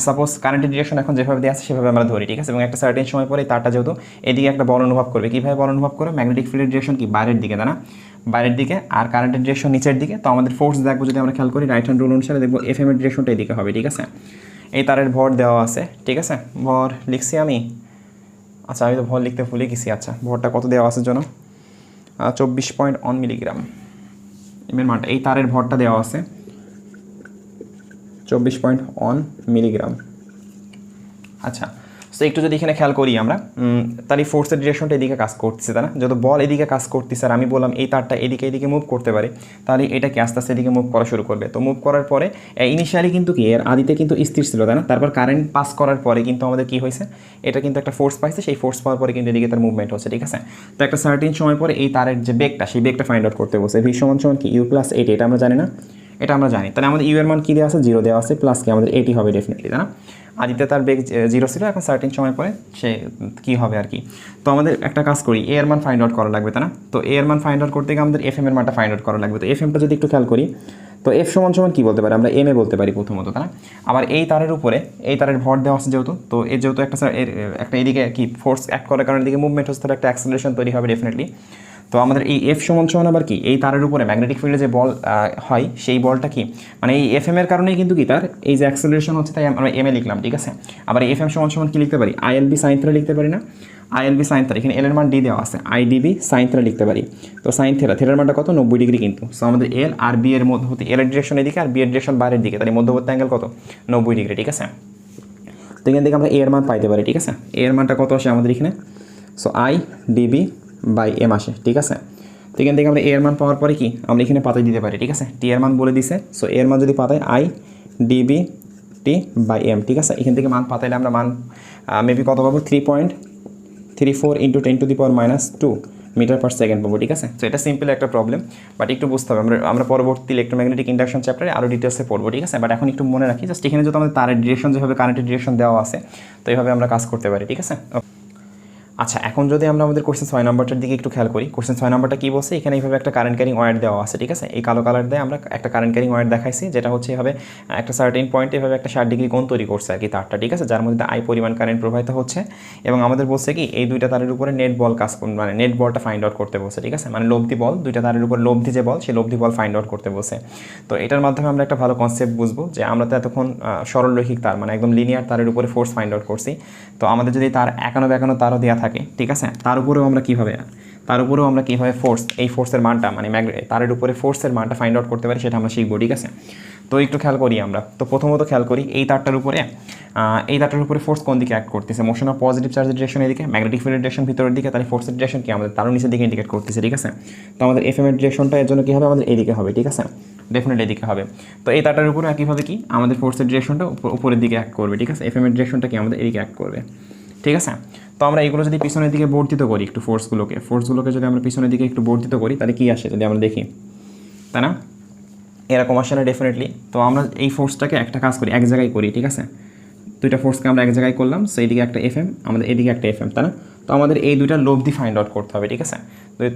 সাপোজ কারেন্টের ডিরেকশন এখন যেভাবে দেওয়া আছে সেভাবে আমরা ধরি, ঠিক আছে, এবং একটা সার্টেন সময় পরে তারটা যেহেতু এদিকে একটা বল অনুভব করবে, কীভাবে বল অনুভব করবে, ম্যাগনেটিক ফিল্ডের ডিরেকশন কি বাইরের দিকে, তাই না, বাইরের দিকে, আর কারেন্টের ডিরেকশন নিচের দিকে। তো আমাদের ফোর্স দেখবো যদি আমরা খেয়াল করি রাইট হ্যান্ড রুল অনুসারে দেখবো এফএম এর ডিরেকশনটা এদিকে হবে, ঠিক আছে। এই তারের ভর দেওয়া আছে, ঠিক আছে, ভর লিখছি আমি, আচ্ছা আমি তো ভর লিখতে ভুলে গেছি, আচ্ছা ভরটা কত দেওয়া আছে জন্য 24.1 মিলিগ্রাম, এর মানটা এই তারের ভরটা দেওয়া আছে 24.1 মিলিগ্রাম। আচ্ছা, সো একটু যদি এখানে খেয়াল করি আমরা, তাহলে ফোর্সের ডিরেকশনটা এদিকে কাজ করতেছে, তাই না, যত বল এদিকে কাজ করতেছে আর আমি বললাম এই তারটা এদিকে মুভ করতে পারে, তাহলে এটাকে আস্তে আস্তে এদিকে মুভ করা শুরু করবে। তো মুভ করার পরে ইনিশিয়ালি কিন্তু কি এর আদিতে কিন্তু স্থির ছিল, তাই না, তারপর কারেন্ট পাস করার পরে কিন্তু আমাদের কি হয়েছে, এটা কিন্তু একটা ফোর্স পাইছে, সেই ফোর্স পাওয়ার পরে কিন্তু এদিকে তার মুভমেন্ট হচ্ছে, ঠিক আছে। তো একটা সার্টেন সময় পরে এই তারের যে বেগটা, সেই বেগটা ফাইন্ড আউট করতে বলছে, ভি সমান কি U+8, এটা আমরা জানি না, এটা আমরা জানি, তাহলে আমাদের ইউ এর মান কী দেওয়া আছে 0 দেওয়া আছে, প্লাস কি আমাদের 80 হবে ডেফিনেটলি, তাই না। আদিতে তার বেগ 0 ছিল, এখন সার্টেন সময় পরে সে কী হবে আর কি। তো আমাদের একটা কাজ করি, এ এর মান ফাইন্ড আউট করা লাগবে, তাই না। তো এ এর মান ফাইন্ড আউট করতে গিয়ে আমাদের এফএম এর মানটা ফাইন্ড আউট করা লাগবে। তো এফএমটা যদি একটু খেয়াল করি, তো এফ সমান কী বলতে পারি আমরা, এম এ বলতে পারি প্রথমত, তাই না। আবার এই তারের উপরে এই তারের ভর দেওয়া আছে যেহেতু, তো এর যেহেতু একটা এদিকে কি ফোর্স অ্যাক্ট করার কারণে এদিকে মুভমেন্ট হচ্ছে, তাহলে একটা অ্যাক্সেলারেশন তৈরি হবে ডেফিনেটলি। তো আমাদের এই এফ সমান সমান আবার কি এই তারের উপরে ম্যাগনেটিক ফিল্ডে যে বল হয় সেই বলটা কি মানে এই এফ এম এর কারণেই কিন্তু কি তার এই যে অ্যাক্সেলারেশন হচ্ছে তাই আমরা এম এ লিখলাম, ঠিক আছে। আবার এফ এম সমান সমান কি লিখতে পারি I L B sine theta লিখতে পারি না, I L B sine theta, এখানে এল এর মান ডি দেওয়া আছে, I D B sine theta লিখতে পারি। তো সাইন থিটা, থিটার মানটা কত 90 ডিগ্রি কিন্তু। সো আমাদের এল আর বি এর মধ্যবর্তী, এল এর ডিরেকশন এদিকে আর বি এর ডিরেকশন বাইরের দিকে, তাহলে মধ্যবর্তী অ্যাঙ্গেল কত 90 ডিগ্রি, ঠিক আছে। তো এখান থেকে আমরা এ এর মান পাইতে পারি, ঠিক আছে। এ এর মানটা কত আসে আমাদের এখানে, so I DB by M আসে, ঠিক আছে। তো এখান থেকে আমরা এ এর মান পাওয়ার পরে কি আমরা এখানে পাতায় দিতে পারি, ঠিক আছে। টি এর মান বলে দিছে, সো এর মান যদি পাতায় I DB T by M, ঠিক আছে। এখান থেকে মান পাতাইলে আমরা মান মেবি কত পাবো 3.34 × 10⁻² মিটার পার সেকেন্ড পাবো, ঠিক আছে। তো এটা সিম্পল একটা প্রবলেম, বাট একটু বুঝতে হবে। আমরা পরবর্তী ইলেকট্রোম্যাগনেটিক ইন্ডাকশন চ্যাপ্টারে আরও ডিটেলসে পড়বো, ঠিক আছে। বাট এখন একটু মনে রাখি জাস্ট এখানে যদি আমাদের তারের ডিরেকশন যেভাবে কারেন্টের ডিরেকশন দেওয়া আছে তো এইভাবে আমরা কাজ করতে পারি, ঠিক আছে। আচ্ছা, এখন যদি আমরা আমাদের কোশ্চেন 6 নম্বরটার দিকে একটু খেয়াল করি, কোশ্চেন 6 নম্বরটা কী বলছে, এখানে এইভাবে একটা কারেন্ট ক্যারিং ওয়্যার দেওয়া আছে, ঠিক আছে। এই কালো কালার দিয়ে আমরা একটা কারেন্ট ক্যারিং ওয়্যার দেখাইছি, যেটা হচ্ছে এভাবে একটা সার্টেন পয়েন্টে এভাবে একটা 60 ডিগ্রি কোণ তৈরি করছে আর কি তারটা, ঠিক আছে, যার মধ্যে আই পরিমাণ কারেন্ট প্রবাহিত হচ্ছে। এবং আমাদের বলছে কি এই দুইটা তারের উপরে নেট বল কাজ মানে নেট বলটা ফাইন্ড আউট করতে বলছে, ঠিক আছে। মানে লব্ধি বল, দুইটা তারের উপর লব্ধি যে বল সেই লব্ধি বল ফাইন্ড আউট করতে বলছে। তো এটার মাধ্যমে আমরা একটা ভালো কনসেপ্ট বুঝবো যে আমরা তো এতক্ষণ সরলরৈখিক তার মানে একদম লিনিয়ার তারের উপরে ফোর্স ফাইন্ড আউট করছি। তো আমাদের যদি তার একানো তারও দেওয়া থাকে, ঠিক আছে, তার উপরেও আমরা কীভাবে ফোর্স, এই ফোর্সের মানটা মানে তারের উপরে ফোর্সের মানটা ফাইন্ড আউট করতে পারি সেটা আমরা শিখবো, ঠিক আছে। তো একটু খেয়াল করি আমরা, তো প্রথমত খেয়াল করি এই তারটার উপরে ফোর্স কোন দিকে অ্যাক্ট করতেছে, মোশন অফ পজিটিভ চার্জের ডিরেকশন এদিকে, ম্যাগনেটিক ফিল্ডের ডিরেকশন ভিতরের দিকে, তাহলে ফোর্সের ডিরেকশন কি আমাদের তারও নিচের দিকে ইন্ডিকেট করতেছে, ঠিক আছে। তো আমাদের এফ এম এর ডিরেকশনটা এর জন্য কী হবে আমাদের এদিকে হবে, ঠিক আছে, ডেফিনেটলি এদিকে হবে। তো এই তারটার উপরে একইভাবে কি আমাদের ফোর্সের ডিরেকশনটা উপরের দিকে অ্যাক্ট করবে, ঠিক আছে। এফ এম এর ডিরেকশনটা কি আমাদের এদিকে অ্যাক্ট করবে, ঠিক আছে। তো আমরা এগুলো যদি পিছনের দিকে বর্ধিত করি একটু ফোর্সগুলোকে যদি আমরা পিছনের দিকে একটু বর্ধিত করি তাহলে কী আসে যদি আমরা দেখি, তাই না, এরকম আসে না ডেফিনেটলি। তো আমরা এই ফোর্সটাকে একটা কাজ করি এক জায়গায় করি, ঠিক আছে। দুইটা ফোর্সকে আমরা এক জায়গায় করলাম, সো এইদিকে একটা এফ এম, আমাদের এদিকে একটা এফ এম, তাই না। তো আমাদের এই দুইটা লব্ধি ফাইন্ড আউট করতে হবে, ঠিক আছে।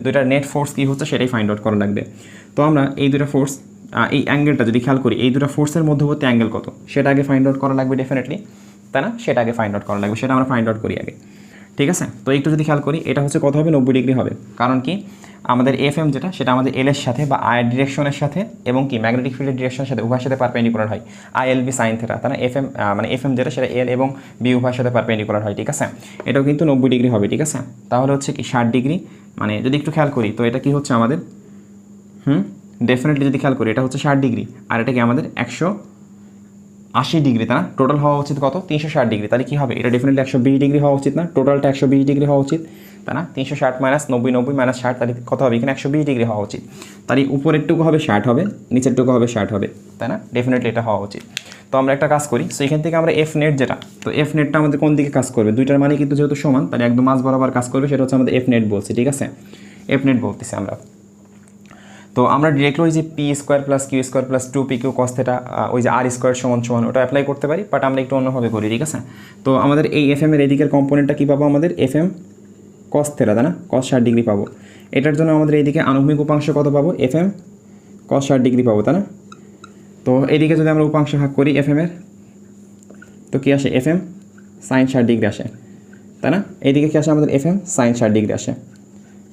দুইটা নেট ফোর্স কী হচ্ছে সেটাই ফাইন্ড আউট করা লাগবে। তো আমরা এই দুইটা ফোর্স, এই অ্যাঙ্গেলটা যদি খেয়াল করি এই দুটো ফোর্সের মধ্যবর্তী অ্যাঙ্গেল কত সেটা আগে ফাইন্ড আউট করা লাগবে ডেফিনেটলি, তাই না। সেটা আগে ফাইন্ড আউট করা লাগবে, সেটা আমরা ফাইন্ড আউট করি আগে, ঠিক আছে। তো একটু যদি খেয়াল করি এটা হচ্ছে কত হবে 90 ডিগ্রি হবে, কারণ কি আমাদের এফ এম যেটা সেটা আমাদের এল এর সাথে বা আয়ের ডিরেকশনের সাথে এবং কি ম্যাগনেটিক ফিল্ডের ডিরেকশনের সাথে উভয়ের সাথে পারপেন্ডিকুলার হয়, I L B sine theta, তাই না। এফ এম মানে এফ এম যেটা সেটা এল এবং বি উভয়ের সাথে পারপেন্ডিকুলার হয়, ঠিক আছে। এটাও কিন্তু 90 ডিগ্রি হবে, ঠিক আছে। তাহলে হচ্ছে কি 60 ডিগ্রি, মানে যদি একটু খেয়াল করি তো এটা কি হচ্ছে আমাদের ডেফিনেটলি যদি খেয়াল করি এটা হচ্ছে 60 ডিগ্রি আর এটা কি আমাদের 180 ডিগ্রি, তাই না। টোটাল হওয়া উচিত কত 360 ডিগ্রি, তাহলে কী হবে এটা ডেফিনেটলি 120 ডিগ্রি হওয়া উচিত না, টোটালটা 120 ডিগ্রি হওয়া উচিত, তাই না। 360 - 90 90 - 60 তাহলে কত হবে এখানে 120 ডিগ্রি হওয়া উচিত। তাহলে উপরেরটুকু হবে 60 হবে, নিচেরটুকু হবে 60 হবে, তাই না। ডেফিনেটলি এটা হওয়া উচিত। তো আমরা একটা কাজ করি, সো এখান থেকে আমরা এফ নেট যেটা, তো এফ নেটটা আমাদের কোন দিকে কাজ করবে, দুইটার মানে কিন্তু যেহেতু সমান তাহলে একদম মাঝ বরাবর কাজ করবে, সেটা হচ্ছে আমাদের এফ নেট বলছি, ঠিক আছে। এফ নেট বলতেছি আমরা। তো আমরা ডিরেক্টলি ওই যে P square plus Q square plus 2pq cos theta ওই যে আর স্কোয়ার সমান ওটা অ্যাপ্লাই করতে পারি, বাট আমরা একটু অন্যভাবে করি, ঠিক আছে। তো আমাদের এই এফ এমের এদিকের কম্পোনেন্টটা কী পাবো আমাদের এফ এম cos থিটা, তাই না, cos 60 ডিগ্রি পাবো। এটার জন্য আমাদের এইদিকে আনুভূমিক উপাংশ কত পাবো এফ এম cos 60 ডিগ্রি পাবো, তাই না। তো এদিকে যদি আমরা উপাংশ ভাগ করি এফ এমের তো কী আসে এফ এম সাইন 60 ডিগ্রি আসে, তাই না। এইদিকে কী আসে আমাদের এফ এম সাইন 60 ডিগ্রি আসে,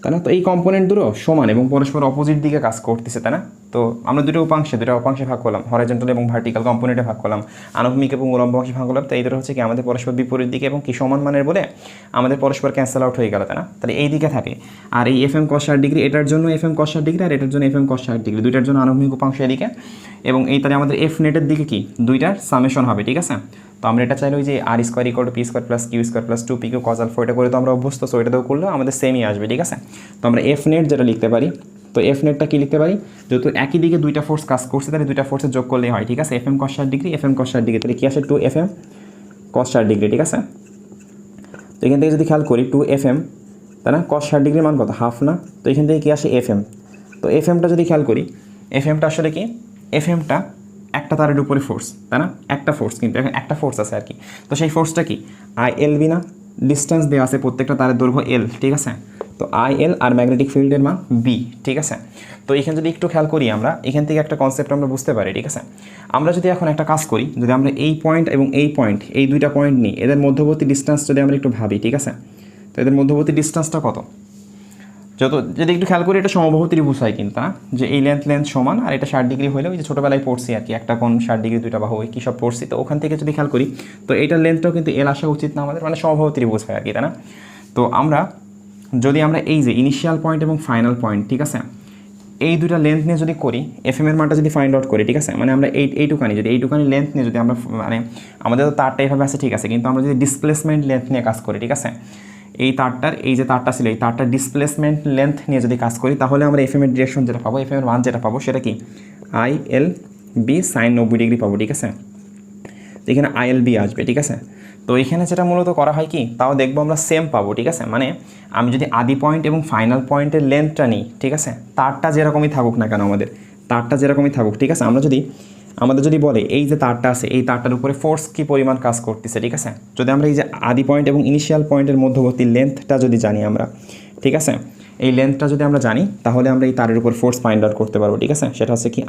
তাই না। তো এই কম্পোনেন্ট দুটো সমান এবং পরস্পর অপোজিট দিকে কাজ করতেছে, তাই না। তো আমরা দুটো উপাংশে ভাগ করলাম, হরাইজন্টাল এবং ভার্টিক্যাল কম্পোনেন্টে ভাগ করলাম, আনুভূমিক এবং উলম্ব অংশে ভাগ করলাম। তো এই দুটো হচ্ছে কি আমাদের পরস্পর বিপরীত দিকে এবং কি সমান মানের বলে আমাদের পরস্পর ক্যান্সেল আউট হয়ে গেল, তাই না। তাহলে এই দিকে থাকে আর এই এফ এম cos 60 ডিগ্রি এটার জন্য এফ এম cos 60 ডিগ্রি আর এটার জন্য এফ এম cos 60 ডিগ্রি, দুইটার জন্য আনুভূমিক উপাংশ এদিকে এবং এই তাহলে আমাদের এফ নেটের দিকে কি দুইটার সামেশন হবে, ঠিক আছে। তো আমরা এটা চাইলে ওই যে আর square equal to P square plus Q square plus 2pq cos alpha এটা করে তো আমরা অভ্যস্ত, সো এটাতেও করলেও আমাদের সেমই আসবে, ঠিক আছে। তো আমরা এফ নেট যেটা লিখতে পারি, তো এফ নেটটা কি লিখতে পারি, যেহেতু একই দিকে দুইটা ফোর্স কাজ করছে তাহলে দুইটা ফোর্সের যোগ করলেই হয়, ঠিক আছে। F M cos 60 degree F M cos 60 degree, তাহলে কী আসে 2fm cos 60 ডিগ্রি, ঠিক আছে। তো এখান থেকে যদি খেয়াল করি 2fm, তাই না, cos 60 ডিগ্রির মান কত হাফ না। তো এখান থেকে কী আসে এফএম, তো এফএমটা যদি খেয়াল করি এফএমটা আসলে কি এফএমটা একটা তারের উপরে ফোর্স, তাই না, একটা ফোর্স কিন্তু এখন একটা ফোর্স আছে আর কি। তো সেই ফোর্সটা কি আই এল বি না, ডিস্টেন্স দেওয়া আছে প্রত্যেকটা তারের দৈর্ঘ্য এল, ঠিক আছে। তো আই এল আর ম্যাগনেটিক ফিল্ডের মান বি, ঠিক আছে। তো এখানে যদি একটু খেয়াল করি আমরা এখান থেকে একটা কনসেপ্ট আমরা বুঝতে পারি, ঠিক আছে। আমরা যদি এখন একটা কাজ করি, যদি আমরা এই পয়েন্ট এবং এই পয়েন্ট এই দুইটা পয়েন্ট নিই, এদের মধ্যবর্তী ডিস্টেন্স যদি আমরা একটু ভাবি, ঠিক আছে। তো এদের মধ্যবর্তী ডিস্টেন্সটা কত যদি একটু খেয়াল করি এটা সমবাহু ত্রিভুজ হয় কিন্তু না, যে এই লেন্থ সমান আর এটা 60 ডিগ্রি হলে ওই যে ছোটোবেলায় পড়ছি আর কি, একটা কোণ 60 ডিগ্রি দুইটা বাহু কী সব পড়ছি, তো ওখান থেকে যদি খেয়াল করি তো এইটার লেন্থটাও কিন্তু এল আসা উচিত না আমাদের, মানে সমবাহু ত্রিভুজ হয় আর কি, তাই না? তো যদি আমরা এই যে ইনিশিয়াল পয়েন্ট এবং ফাইনাল পয়েন্ট, ঠিক আছে, এই দুইটা লেন্থ নিয়ে যদি করি, এফ এর মানটা যদি ফাইন্ড আউট করি, ঠিক আছে, মানে আমরা এইটুকানি লেন্থ নিয়ে যদি আমরা, মানে আমাদের তো তারটা এইভাবে আছে ঠিক আছে, কিন্তু আমরা যদি ডিসপ্লেসমেন্ট লেন্থ নিয়ে কাজ করি, ঠিক আছে, এই যে তারটা ছিল এই তারটার ডিসপ্লেসমেন্ট লেন্থ নিয়ে যদি কাজ করি, তাহলে আমরা এফ এর ডিরেকশন যেটা পাবো, এফ এর মান যেটা পাবো সেটা কি ILB sin 90 ডিগ্রি পাবো, ঠিক আছে। তো এখানে ILB আসবে, ঠিক আছে। তো এখানে যেটা মূলত করা হয় কি, তাও দেখবো আমরা সেম পাবো, ঠিক আছে, মানে আমি যদি আদি পয়েন্ট এবং ফাইনাল পয়েন্টের লেন্থটা নিই, ঠিক আছে, তারটা যেরকমই থাকুক না কেন তারটা যেরকমই থাকুক, ঠিক আছে, আমাদের যদি বলে এই যে তারটা আছে এই তারটার উপরে ফোর্স কি পরিমাণ কাজ করতেছে, ঠিক আছে, যদি আমরা এই যে আদি পয়েন্ট এবং ইনিশিয়াল পয়েন্টের মধ্যবর্তী লেন্থটা যদি জানি আমরা, ঠিক আছে, এই লেন্থটা যদি আমরা জানি তাহলে আমরা এই তারের উপর ফোর্স ফাইন্ড আউট করতে পারবো, ঠিক আছে। সেটা হচ্ছে কি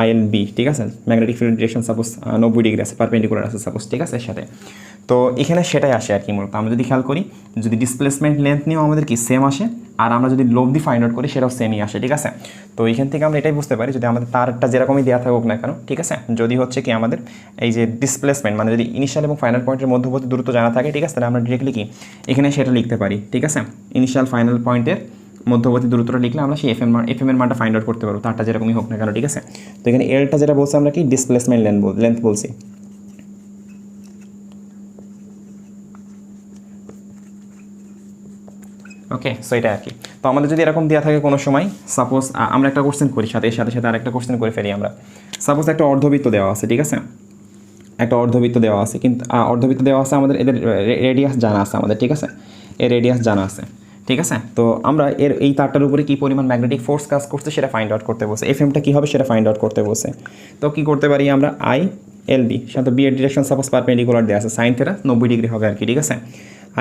ILB, ঠিক আছে, magnetic field direction suppose 90 degree আছে, পারপেন্ডিকুলার আছে সাপোজ, ঠিক আছে, সাথে তো এখানে সেটাই আসে আর কি মূলত। আমরা যদি খেয়াল করি, যদি ডিসপ্লেসমেন্ট লেন্থ নিয়েও আমাদের কি সেম আসে, আর আমরা যদি লব্ধি ফাইন্ড আউট করি সেটাও সেমই আসে, ঠিক আছে। তো এখান থেকে আমরা এটাই বুঝতে পারি, যদি আমাদের তারটা যেরকমই দেওয়া থাকুক না কেন, ঠিক আছে, যদি হচ্ছে কি আমাদের এই যে ডিসপ্লেসমেন্ট মানে যদি ইনিশিয়াল এবং ফাইনাল পয়েন্টের মধ্যবর্তী দূরত্ব জানা থাকে, ঠিক আছে, তাহলে আমরা ডিরেক্টলি কি এখানে সেটা লিখতে পারি, ঠিক আছে, ইনিশিয়াল ফাইনাল পয়েন্টের মধ্যবর্তী দূরত্বটা লিখলে আমরা সেই এফ এর মানটা ফাইন্ড আউট করতে পারবো, তারটা যেরকমই হোক না কেন, ঠিক আছে। তো এখানে এলটা যেটা বলছি আমরা কি ডিসপ্লেসমেন্ট লেন্থ বলছি। ওকে, সো এটা আর কি। তো আমাদের যদি এরকম দেওয়া থাকে কোনো সময়, সাপোজ আমরা একটা কোশ্চেন করি, সাথে আরেকটা কোশ্চেন করে ফেলি আমরা। সাপোজ একটা অর্ধবৃত্ত দেওয়া আছে, ঠিক আছে, একটা অর্ধবৃত্ত দেওয়া আছে, কিন্তু অর্ধবৃত্ত দেওয়া আছে, আমাদের এদের রেডিয়াস জানা আছে আমাদের, ঠিক আছে, এর রেডিয়াস জানা আছে, ঠিক আছে। তো আমরা এই তারটার উপরে কী পরিমাণ ম্যাগনেটিক ফোর্স কাজ করছে সেটা ফাইন্ড আউট করতে বসে, এফএমটা কী হবে সেটা ফাইন্ড আউট করতে বসে। তো কী করতে পারি আমরা, ILB সাথে বি এর ডিরেকশন সাপোজ পারপেন্ডিকুলার দেওয়া আছে, সাইন থিটা 90 ডিগ্রি হবে আর কি, ঠিক আছে।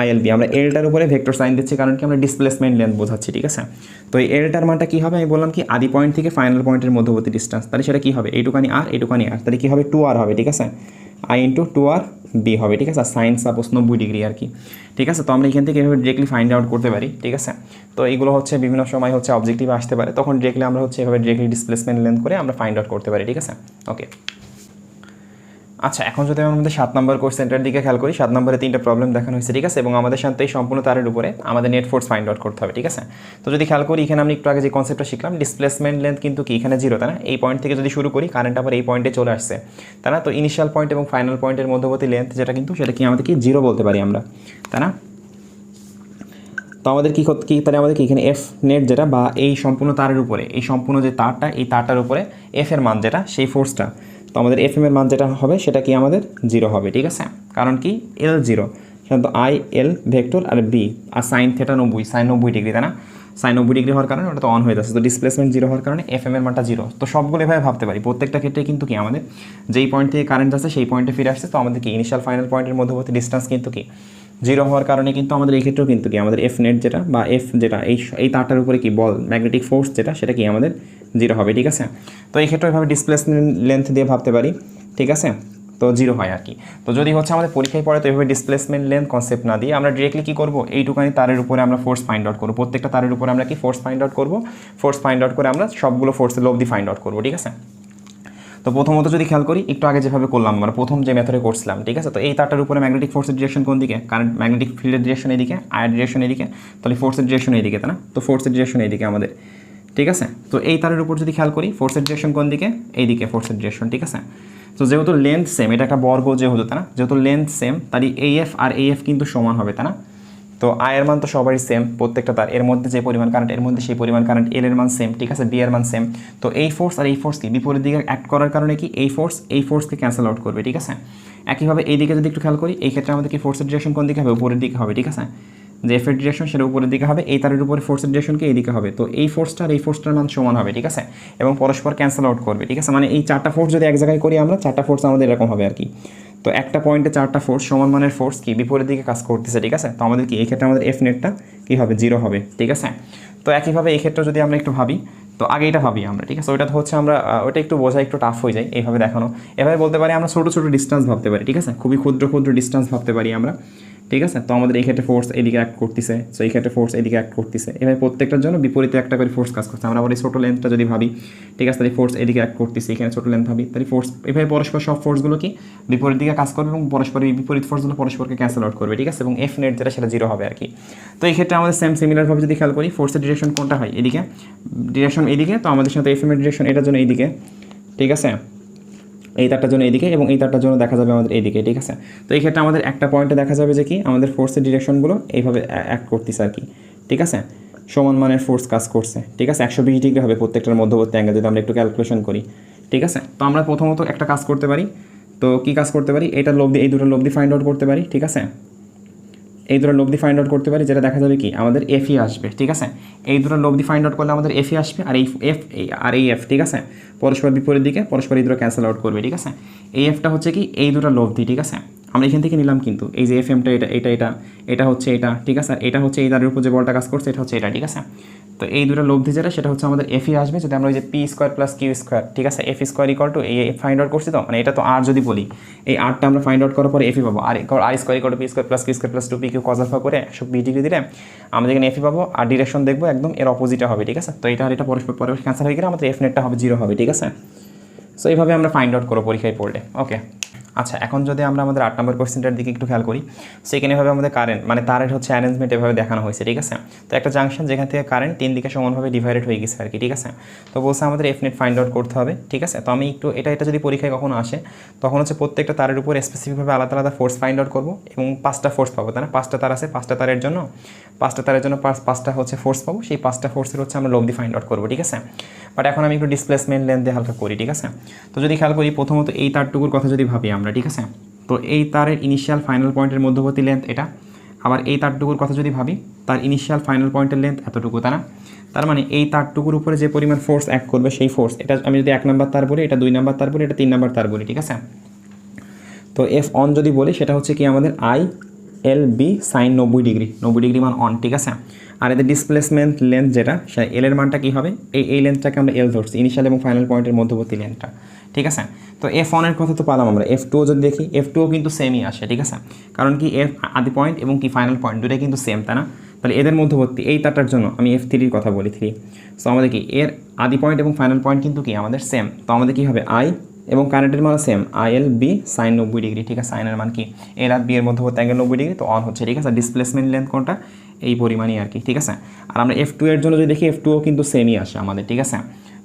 ILB আমরা এলটার উপরে ভেক্টর সাইন দিচ্ছি, কারণ কি আমরা ডিসপ্লেসমেন্ট লেন্থ বোঝাচ্ছি, ঠিক আছে। তো এই এলটার মানটা কী হবে, আমি বললাম কি আদি পয়েন্ট থেকে ফাইনাল পয়েন্টের মধ্যবর্তী ডিস্টেন্স, তাহলে সেটা কী হবে, এইটুকানি আর, তাহলে কী হবে 2R হবে, ঠিক আছে, I × 2RB হবে, ঠিক আছে, সাইন সাপোজ 90 ডিগ্রি আর কি, ঠিক আছে। তো আমরা এখান থেকে এভাবে ডিরেক্টলি ফাইন্ড আউট করতে পারি, ঠিক আছে। তো এইগুলো হচ্ছে বিভিন্ন সময় হচ্ছে অবজেক্টিভে আসতে পারে, তখন ডিরেক্টলি আমরা হচ্ছে এভাবে ডিরেক্টলি ডিসপ্লেসমেন্ট লেন্থ করে আমরা ফাইন্ড আউট করতে পারি, ঠিক আছে। ওকে, আচ্ছা, এখন যদি আমাদের 7 নম্বর কোশ্চেনটার দিকে খেয়াল করি, 7 নম্বরে 3টা প্রবলেম দেখানো হয়েছে, ঠিক আছে, এবং আমাদের সাথে এই সম্পূর্ণ তারের উপরে আমাদের নেট ফোর্স ফাইন্ড আউট করতে হবে, ঠিক আছে। তো যদি খেয়াল করি, এখানে আমি একটু আগে যে কনসেপ্টটা শিখলাম, ডিসপ্লেসমেন্ট লেন্থ কিন্তু কি এখানে 0, তাই না, এই পয়েন্ট থেকে যদি শুরু করি কারেন্ট আবার এই পয়েন্টে চলে আসছে, তাই না। তো ইনিশিয়াল পয়েন্ট এবং ফাইনাল পয়েন্টের মধ্যবর্তী লেন্থ যেটা কিন্তু সেটা কি আমাদের কি 0 বলতে পারি আমরা, তাই না। তো আমাদের কী তাহলে আমাদের কি এখানে এফ নেট যেটা বা এই সম্পূর্ণ তারের উপরে এই সম্পূর্ণ যে তারটা, এই তারটার উপরে এফ এর মান যেটা, সেই ফোর্সটা, তো আমাদের এফ এর মান যেটা হবে সেটা কি আমাদের 0 হবে, ঠিক আছে। কারণ কি L 0, সাধারণত IL ভেক্টর আর B আর সাইন থিটা 90, সাইন 90 ডিগ্রি, তাই না, সাইন 90 ডিগ্রি হওয়ার কারণে ওটা তো অন হয়ে যাচ্ছে, তো ডিসপ্লেসমেন্ট 0 হওয়ার কারণে এফ এর মানটা 0। তো সবগুলো এভাবে ভাবতে পারি, প্রত্যেকটা ক্ষেত্রে কিন্তু কি আমাদের যেই পয়েন্ট থেকে কারেন্ট যাচ্ছে সেই পয়েন্টে ফিরে আসছে, তো আমাদের কি ইনিশিয়াল ফাইনাল পয়েন্টের মধ্যবর্তী ডিস্টেন্স কিন্তু কি 0 হওয়ার কারণে কিন্তু আমাদের এই ক্ষেত্রেও কিন্তু কি আমাদের এফ নেট যেটা বা এফ যেটা এই তারটার উপরে কি বল ম্যাগনেটিক ফোর্স যেটা সেটা কি আমাদের 0 হবে, ঠিক আছে। তো এই ক্ষেত্রে এভাবে ডিসপ্লেসমেন্ট লেন্থ দিয়ে ভাবতে পারি, ঠিক আছে, তো 0 হয় আর কি। তো যদি হচ্ছে আমাদের পরীক্ষায় পড়ে, তো এভাবে ডিসপ্লেসমেন্ট লেন্থ কনসেপ্ট না দিয়ে আমরা ডিরেক্টলি কী করবো, এইটুকানি তারের উপরে আমরা ফোর্স ফাইন্ড আউট করবো, প্রত্যেকটা তারের উপরে আমরা কি ফোর্স ফাইন্ড আউট করবো, ফোর্স ফাইন্ড আউট করে আমরা সবগুলো ফোর্সের লব্ধি ফাইন্ড আউট করবো, ঠিক আছে। তো প্রথমত যদি খেয়াল করি, একটু আগে যেভাবে করলাম আমরা প্রথম যে মেথডে করছিলাম, ঠিক আছে, তো এই তারটার উপরে ম্যাগনেটিক ফোর্সের ডিরেকশন কোন দিকে, কারেন্ট ম্যাগনেটিক ফিল্ডের ডিরেকশন এইদিকে, আয়ের ডিরেকশন এইদিকে, তাহলে ফোর্সের ডিরেকশন এইদিকে, তাই না। তো ফোর্সের ডিরেকশন এইদিকে আমাদের, ঠিক আছে। তো এই তারের উপর যদি খেয়াল করি, ফোর্সের ডিরেকশন কোন দিকে, এইদিকে ফোর্সের ডিরেকশন, ঠিক আছে। তো যেহেতু লেন্থ সেম, এটা একটা বর্গ যেহেতু, তাই না, যেহেতু লেন্থ সেম, তাহলে AF আর AF কিন্তু সমান হবে, তাই না। তো আয়ের মান তো সবারই সেম, প্রত্যেকটা তার এর মধ্যে যে পরিমাণ কারেন্ট এর মধ্যে সেই পরিমাণ কারেন্ট, এল এর মান সেম, ঠিক আছে, বি এর মান সেম। তো এই ফোর্স আর এই ফোর্স কি বিপরীত দিকে অ্যাক্ট করার কারণে কি এই ফোর্সকে ক্যান্সেল আউট করবে, ঠিক আছে। একইভাবে এই দিকে যদি একটু খেয়াল করি, এই ক্ষেত্রে আমাদের কি ফোর্সের ডিরেকশন কোন দিকে হবে, উপরের দিকে হবে, ঠিক আছে, যে এফ এর ডিরেকশন সেটা উপরের দিকে হবে, এই তারের উপরে ফোর্সের ডিরেকশনকে এই দিকে হবে। তো এই ফোর্সটা আর এই ফোর্সটার মান সমান হবে, ঠিক আছে, এবং পরস্পর ক্যান্সেল আউট করবে, ঠিক আছে। মানে এই 4টা ফোর্স যদি এক জায়গায় করি আমরা, 4টা ফোর্স আমাদের এরকম হবে আর কি। তো একটা পয়েন্টে 4টা ফোর্স সমান মানের ফোর্স কি বিপরীত দিকে কাজ করতেছে, ঠিক আছে। তো আমাদের কি এই ক্ষেত্রে আমাদের এফ নেটটা কী হবে, 0 হবে, ঠিক আছে। তো একইভাবে এই ক্ষেত্রে যদি আমরা একটু ভাবি, তো আগে এটা ভাবি আমরা, ঠিক আছে, ওইটা হচ্ছে আমরা ওইটা একটু বোঝা একটু টাফ হয়ে যায় এইভাবে দেখানো। এভাবে বলতে পারি আমরা ছোটো ছোটো ডিস্টেন্স ভাবতে পারি, ঠিক আছে, খুবই ক্ষুদ্র ক্ষুদ্র ডিস্টেন্স ভাবতে পারি আমরা, ঠিক আছে। তো আমাদের এই ক্ষেত্রে ফোর্স এদিকে অ্যাক্ট করতেছে, সো এই ক্ষেত্রে ফোর্স এদিকে অ্যাক্ট করতেছে, এভাবে প্রত্যেকটার জন্য বিপরীতে একটা করে ফোর্স কাজ করছে। আমরা আবার এই ছোটো লেন্থটা যদি ভাবি, ঠিক আছে, তাহলে ফোর্স এদিকে অ্যাক্ট করতেছে, এখানে ছোটো লেন্থ ভাবি, তাহলে ফোর্স এভাবে পরস্পর সব ফোর্সগুলো কি বিপরীত দিকে কাজ করবে এবং পরস্পর এই বিপরীত ফোর্সগুলো পরস্পরকে ক্যান্সেল আউট করবে, ঠিক আছে, এবং এফ নেট যেটা সেটা জিরো হবে আর কি। তো এই ক্ষেত্রে আমাদের সিমিলারভাবে যদি খেয়াল করি, ফোর্সের ডিরেকশন কোনটা হয়, এদিকে ডিরেকশন এইদিকে, তো আমাদের সাথে এফ এর ডিরেকশন এটার জন্য এইদিকে, ঠিক আছে, এই তারটার জন্য এইদিকে এবং এই তারটার জন্য দেখা যাবে আমাদের এইদিকে, ঠিক আছে। তো এই ক্ষেত্রে আমাদের একটা পয়েন্টে দেখা যাবে যে কি আমাদের ফোর্সের ডিরেকশনগুলো এইভাবে অ্যাক্ট করতেছে আর কি, ঠিক আছে, সমান মানের ফোর্স কাজ করছে, ঠিক আছে, 120 ডিগ্রি হবে প্রত্যেকটার মধ্যবর্তী অ্যাঙ্গেল যদি আমরা একটু ক্যালকুলেশন করি, ঠিক আছে। তো আমরা প্রথমত একটা কাজ করতে পারি, তো কী কাজ করতে পারি, এইটার লব্ধি, এই দুটো লব্ধি ফাইন্ড আউট করতে পারি, ঠিক আছে, এই দুটো লব্ধি ফাইন্ড আউট করতে পারি, যেটা দেখা যাবে কি আমাদের এফই আসবে, ঠিক আছে। এই দুটো লব্ধি ফাইন্ড আউট করলে আমাদের এফই আসবে, আর এই এফ আর এই এফ, ঠিক আছে, পরস্পর বিপরীত দিকে পরস্পর এই দুটো ক্যান্সেল আউট করবে, ঠিক আছে। এই এফটা হচ্ছে কি এই দুটো লব্ধি, ঠিক আছে, আমরা এখান থেকে নিলাম কিন্তু এই যে এফ এমটা এটা হচ্ছে এটা, ঠিক আছে, আর এটা হচ্ছে এই তারের উপর যে বলটা কাজ করছে এটা হচ্ছে এটা, ঠিক আছে। তো এই দুটো লব্ধি যেটা সেটা হচ্ছে আমাদের এফই আসবে, যদি আমরা ওই যে P square plus Q square, ঠিক আছে, এফ স্কোয়ার ইকুয়াল টু এই ফাইন্ড আউট করছি, তো মানে এটা তো আর যদি বলি এই আরটা আমরা ফাইন্ড আউট করার পরে এফই পাবো, R square equal to P square plus Q square plus 2p Q cos alpha করে 120 ডিগ্রি দিলে আমরা এখানে এফই পাবো, আর ডিরেকশন দেখবো একদম এর অপোজিটে হবে, ঠিক আছে। তো এটা আর এটা পরস্পর ক্যান্সেল হয়ে গেলে আমাদের এফ নেটটা হবে 0 হবে, ঠিক আছে। সো এইভাবে আমরা ফাইন্ড আউট করবো পরীক্ষায় পড়লে, ওকে। আচ্ছা, এখন যদি আমরা আমাদের 8 নম্বর কোয়েশ্চেনটার দিকে একটু খেয়াল করি, সেখানে এভাবে আমাদের কারেন্ট মানে তারের হচ্ছে অ্যারেঞ্জমেন্ট এভাবে দেখানো হয়েছে, ঠিক আছে। তো একটা জাংশন যেখান থেকে কারেন্ট 3 দিকে সমানভাবে ডিভাইডেড হয়ে গেছে আর কি, ঠিক আছে। তো বলছে আমাদের এফ নেট ফাইন্ড আউট করতে হবে, ঠিক আছে। তো আমি একটু এটা যদি পরীক্ষায় কখনো আসে তখন হচ্ছে প্রত্যেকটা তারের উপর স্পেসিফিকভাবে আলাদা আলাদা ফোর্স ফাইন্ড আউট করবো এবং 5টা ফোর্স পাবো, তাই না, 5টা তার আছে, 5টা তারের জন্য 5টা হচ্ছে ফোর্স পাবো, সেই 5টা ফোর্সের হচ্ছে আমরা লব্ধি ফাইন্ড আউট করবো, ঠিক আছে। বাট এখন আমি একটু ডিসপ্লেসমেন্ট লেন্থ দিয়ে হালকা করি, ঠিক আছে। তো যদি খেয়াল করি প্রথমত এই তারটুকুর কথা যদি ভাবি আমরা, ঠিক আছে, তো এই তারের ইনিশিয়াল ফাইনাল পয়েন্টের মধ্যবর্তী লেন্থ এটা, আবার এই তারটুকুর কথা যদি ভাবি তার ইনিশিয়াল ফাইনাল পয়েন্টের লেন্থ এতটুকু, তাই না। তার মানে এই তারটুকুর উপরে যে পরিমাণ ফোর্স অ্যাক্ট করবে সেই ফোর্স, এটা আমি যদি 1 নম্বর তার বলি, এটা 2 নম্বর তার বলি, এটা 3 নম্বর তার বলি, ঠিক আছে। তো এফ অন যদি বলি সেটা হচ্ছে কি আমাদের I L B sine 90 degree মান অন, ঠিক আছে। আর এদের ডিসপ্লেসমেন্ট লেন্থ যেটা সেটা এল এর মানটা কী হবে, এই লেন্থটাকে আমরা এল ধরছি, ইনিশিয়াল এবং ফাইনাল পয়েন্টের মধ্যবর্তী লেন্থটা, ঠিক আছে। তো এফ অনের কথা তো পালাম আমরা, এফ টুও যদি দেখি এফ টুও কিন্তু সেমই আসে, ঠিক আছে, কারণ কি এফ আদি পয়েন্ট এবং কি ফাইনাল পয়েন্ট দুটোই কিন্তু সেম, তাই না। তাহলে এদের মধ্যবর্তী এই তারটার জন্য আমি এফ থ্রির কথা বলি 3, সো আমাদের কি এর আদি পয়েন্ট এবং ফাইনাল পয়েন্ট কিন্তু কি আমাদের সেম, তো আমাদের কী হবে আই এবং কারেন্টের মান same I L B sine 90 degree, ঠিক আছে, সাইনের মান কি এর আর বি এর মধ্যবর্তী অ্যাঙ্গেল 90 ডিগ্রি, তো অন হচ্ছে, ঠিক আছে। ডিসপ্লেসমেন্ট লেন্থ কোনটা এই পরিমাণই আর কি, ঠিক আছে। আর আমরা এফ টু এর জন্য যদি দেখি এফ টুও কিন্তু সেমই আসে আমাদের, ঠিক আছে।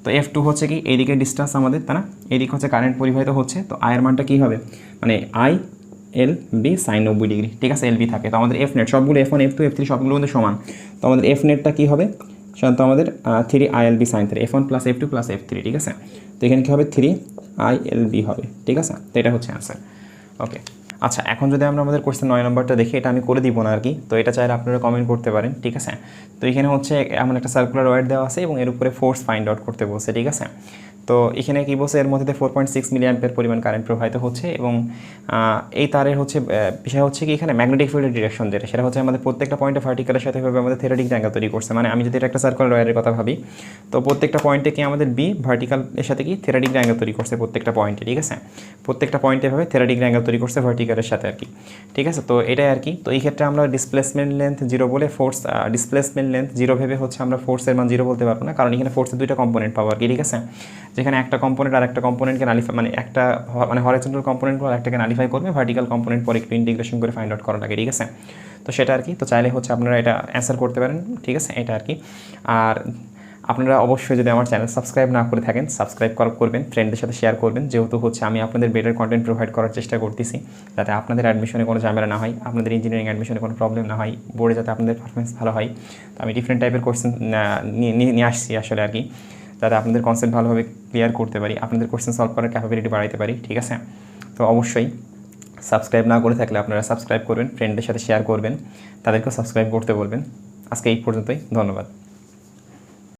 তো এফ টু হচ্ছে কি এইদিকে ডিস্টেন্স আমাদের, তাই না, এইদিকে হচ্ছে কারেন্ট পরিবাহিত হচ্ছে, তো আয়ের মানটা কী হবে মানে I L B sine 90 degree, ঠিক আছে, এল বি থাকে। তো আমাদের এফ নেট সবগুলো F1 F2 F3 সবগুলো কিন্তু সমান, তো আমাদের এফ নেটটা কী হবে সাধারণত আমাদের 3 ILB sign 3 F1 plus F2 plus F3, ঠিক আছে। তো এখানে কী হবে 3 ILB হবে, ঠিক আছে। তো এটা হচ্ছে অ্যান্সার, ওকে। আচ্ছা, এখন যদি আমরা আমাদের কোশ্চেন 9 নম্বরটা দেখি, এটা আমি করে দিব না আর কি, তো এটা চাইলে আপনারা কমেন্ট করতে পারেন, ঠিক আছে। তো এখানে হচ্ছে এমন একটা সার্কুলার ওয়ার দেওয়া আছে এবং এর উপরে ফোর্স ফাইন্ড আউট করতে বলছে, ঠিক আছে। তো এখানে কী বলছে এর মধ্যে 4.6 মিলি অ্যাম্পিয়ার পরিমাণ কারেন্ট প্রবাহিত হচ্ছে এবং এই তারের হচ্ছে বিষয় হচ্ছে কি এখানে ম্যাগনেটিক ফিল্ডের ডিরেকশন যেটা সেটা হচ্ছে আমাদের প্রত্যেকটা পয়েন্টে ভার্টিক্যালের সাথে ভাবে আমাদের থিওরেটিক অ্যাঙ্গেল তৈরি করছে। মানে আমি যদি এটা একটা সার্কুলার ওয়ারের কথা ভাবি, তো প্রত্যেকটা পয়েন্টে কি আমাদের বি ভার্টিক্যালের সাথে কি থিওরেটিক অ্যাঙ্গেল তৈরি করছে প্রত্যেকটা পয়েন্টে, ঠিক আছে। প্রত্যেকটা পয়েন্টে ভাবে থিওরেটিক অ্যাঙ্গেল তৈরি করছে ভার্টিক্যালের সাথে আর কি, ঠিক আছে। তো এটাই আর কি। তো এই ক্ষেত্রে আমরা ডিসপ্লেসমেন্ট লেন্থ 0 বলে ফোর্স ডিসপ্লেসমেন্ট লেন্থ 0 ভেবে হচ্ছে আমরা ফোর্সের মান 0 বলতে পারবো না, কারণ এখানে ফোর্সের দুইটা কম্পোনেন্ট পাবো আর কি, ঠিক আছে। যেখানে একটা কম্পোনেন্ট আর একটা কম্পোনেন্টকে নালিফাই মানে একটা মানে হরিজন্টাল কম্পোনেন্টগুলো একটাকে নালিফাই করবে, ভার্টিক্যাল কম্পোনেন্ট পরে একটু ইন্টিগ্রেশন করে ফাইন্ড আউট করা লাগে, ঠিক আছে। তো সেটা আর কি। তো চাইলে হচ্ছে আপনারা এটা অ্যান্সার করতে পারেন, ঠিক আছে, এটা আর কি। আর আপনারা অবশ্যই যদি আমার চ্যানেল সাবস্ক্রাইব না করে থাকেন সাবস্ক্রাইব করবেন, ফ্রেন্ডদের সাথে শেয়ার করবেন, যেহেতু হচ্ছে আমি আপনাদের বেটার কন্টেন্ট প্রোভাইড করার চেষ্টা করতেছি, যাতে আপনাদের অ্যাডমিশনে কোনো ঝামেলা না হয়, আপনাদের ইঞ্জিনিয়ারিং অ্যাডমিশনে কোনো প্রবলেম না হয়, বোর্ডে যাতে আপনাদের পারফরমেন্স ভালো হয়। তো আমি ডিফারেন্ট টাইপের কোয়েশ্চেন নিয়ে আসছি আসলে আর কি, যাতে আপনাদের কনসেপ্ট ভালোভাবে ক্লিয়ার করতে পারি, আপনাদের কোয়েশ্চেন সলভ করার ক্যাপাবিলিটি বাড়াইতে পারি, ঠিক আছে। তো অবশ্যই সাবস্ক্রাইব না করে থাকলে আপনারা সাবস্ক্রাইব করবেন, ফ্রেন্ডদের সাথে শেয়ার করবেন, তাদেরকেও সাবস্ক্রাইব করতে বলবেন। আজকে এই পর্যন্তই, ধন্যবাদ।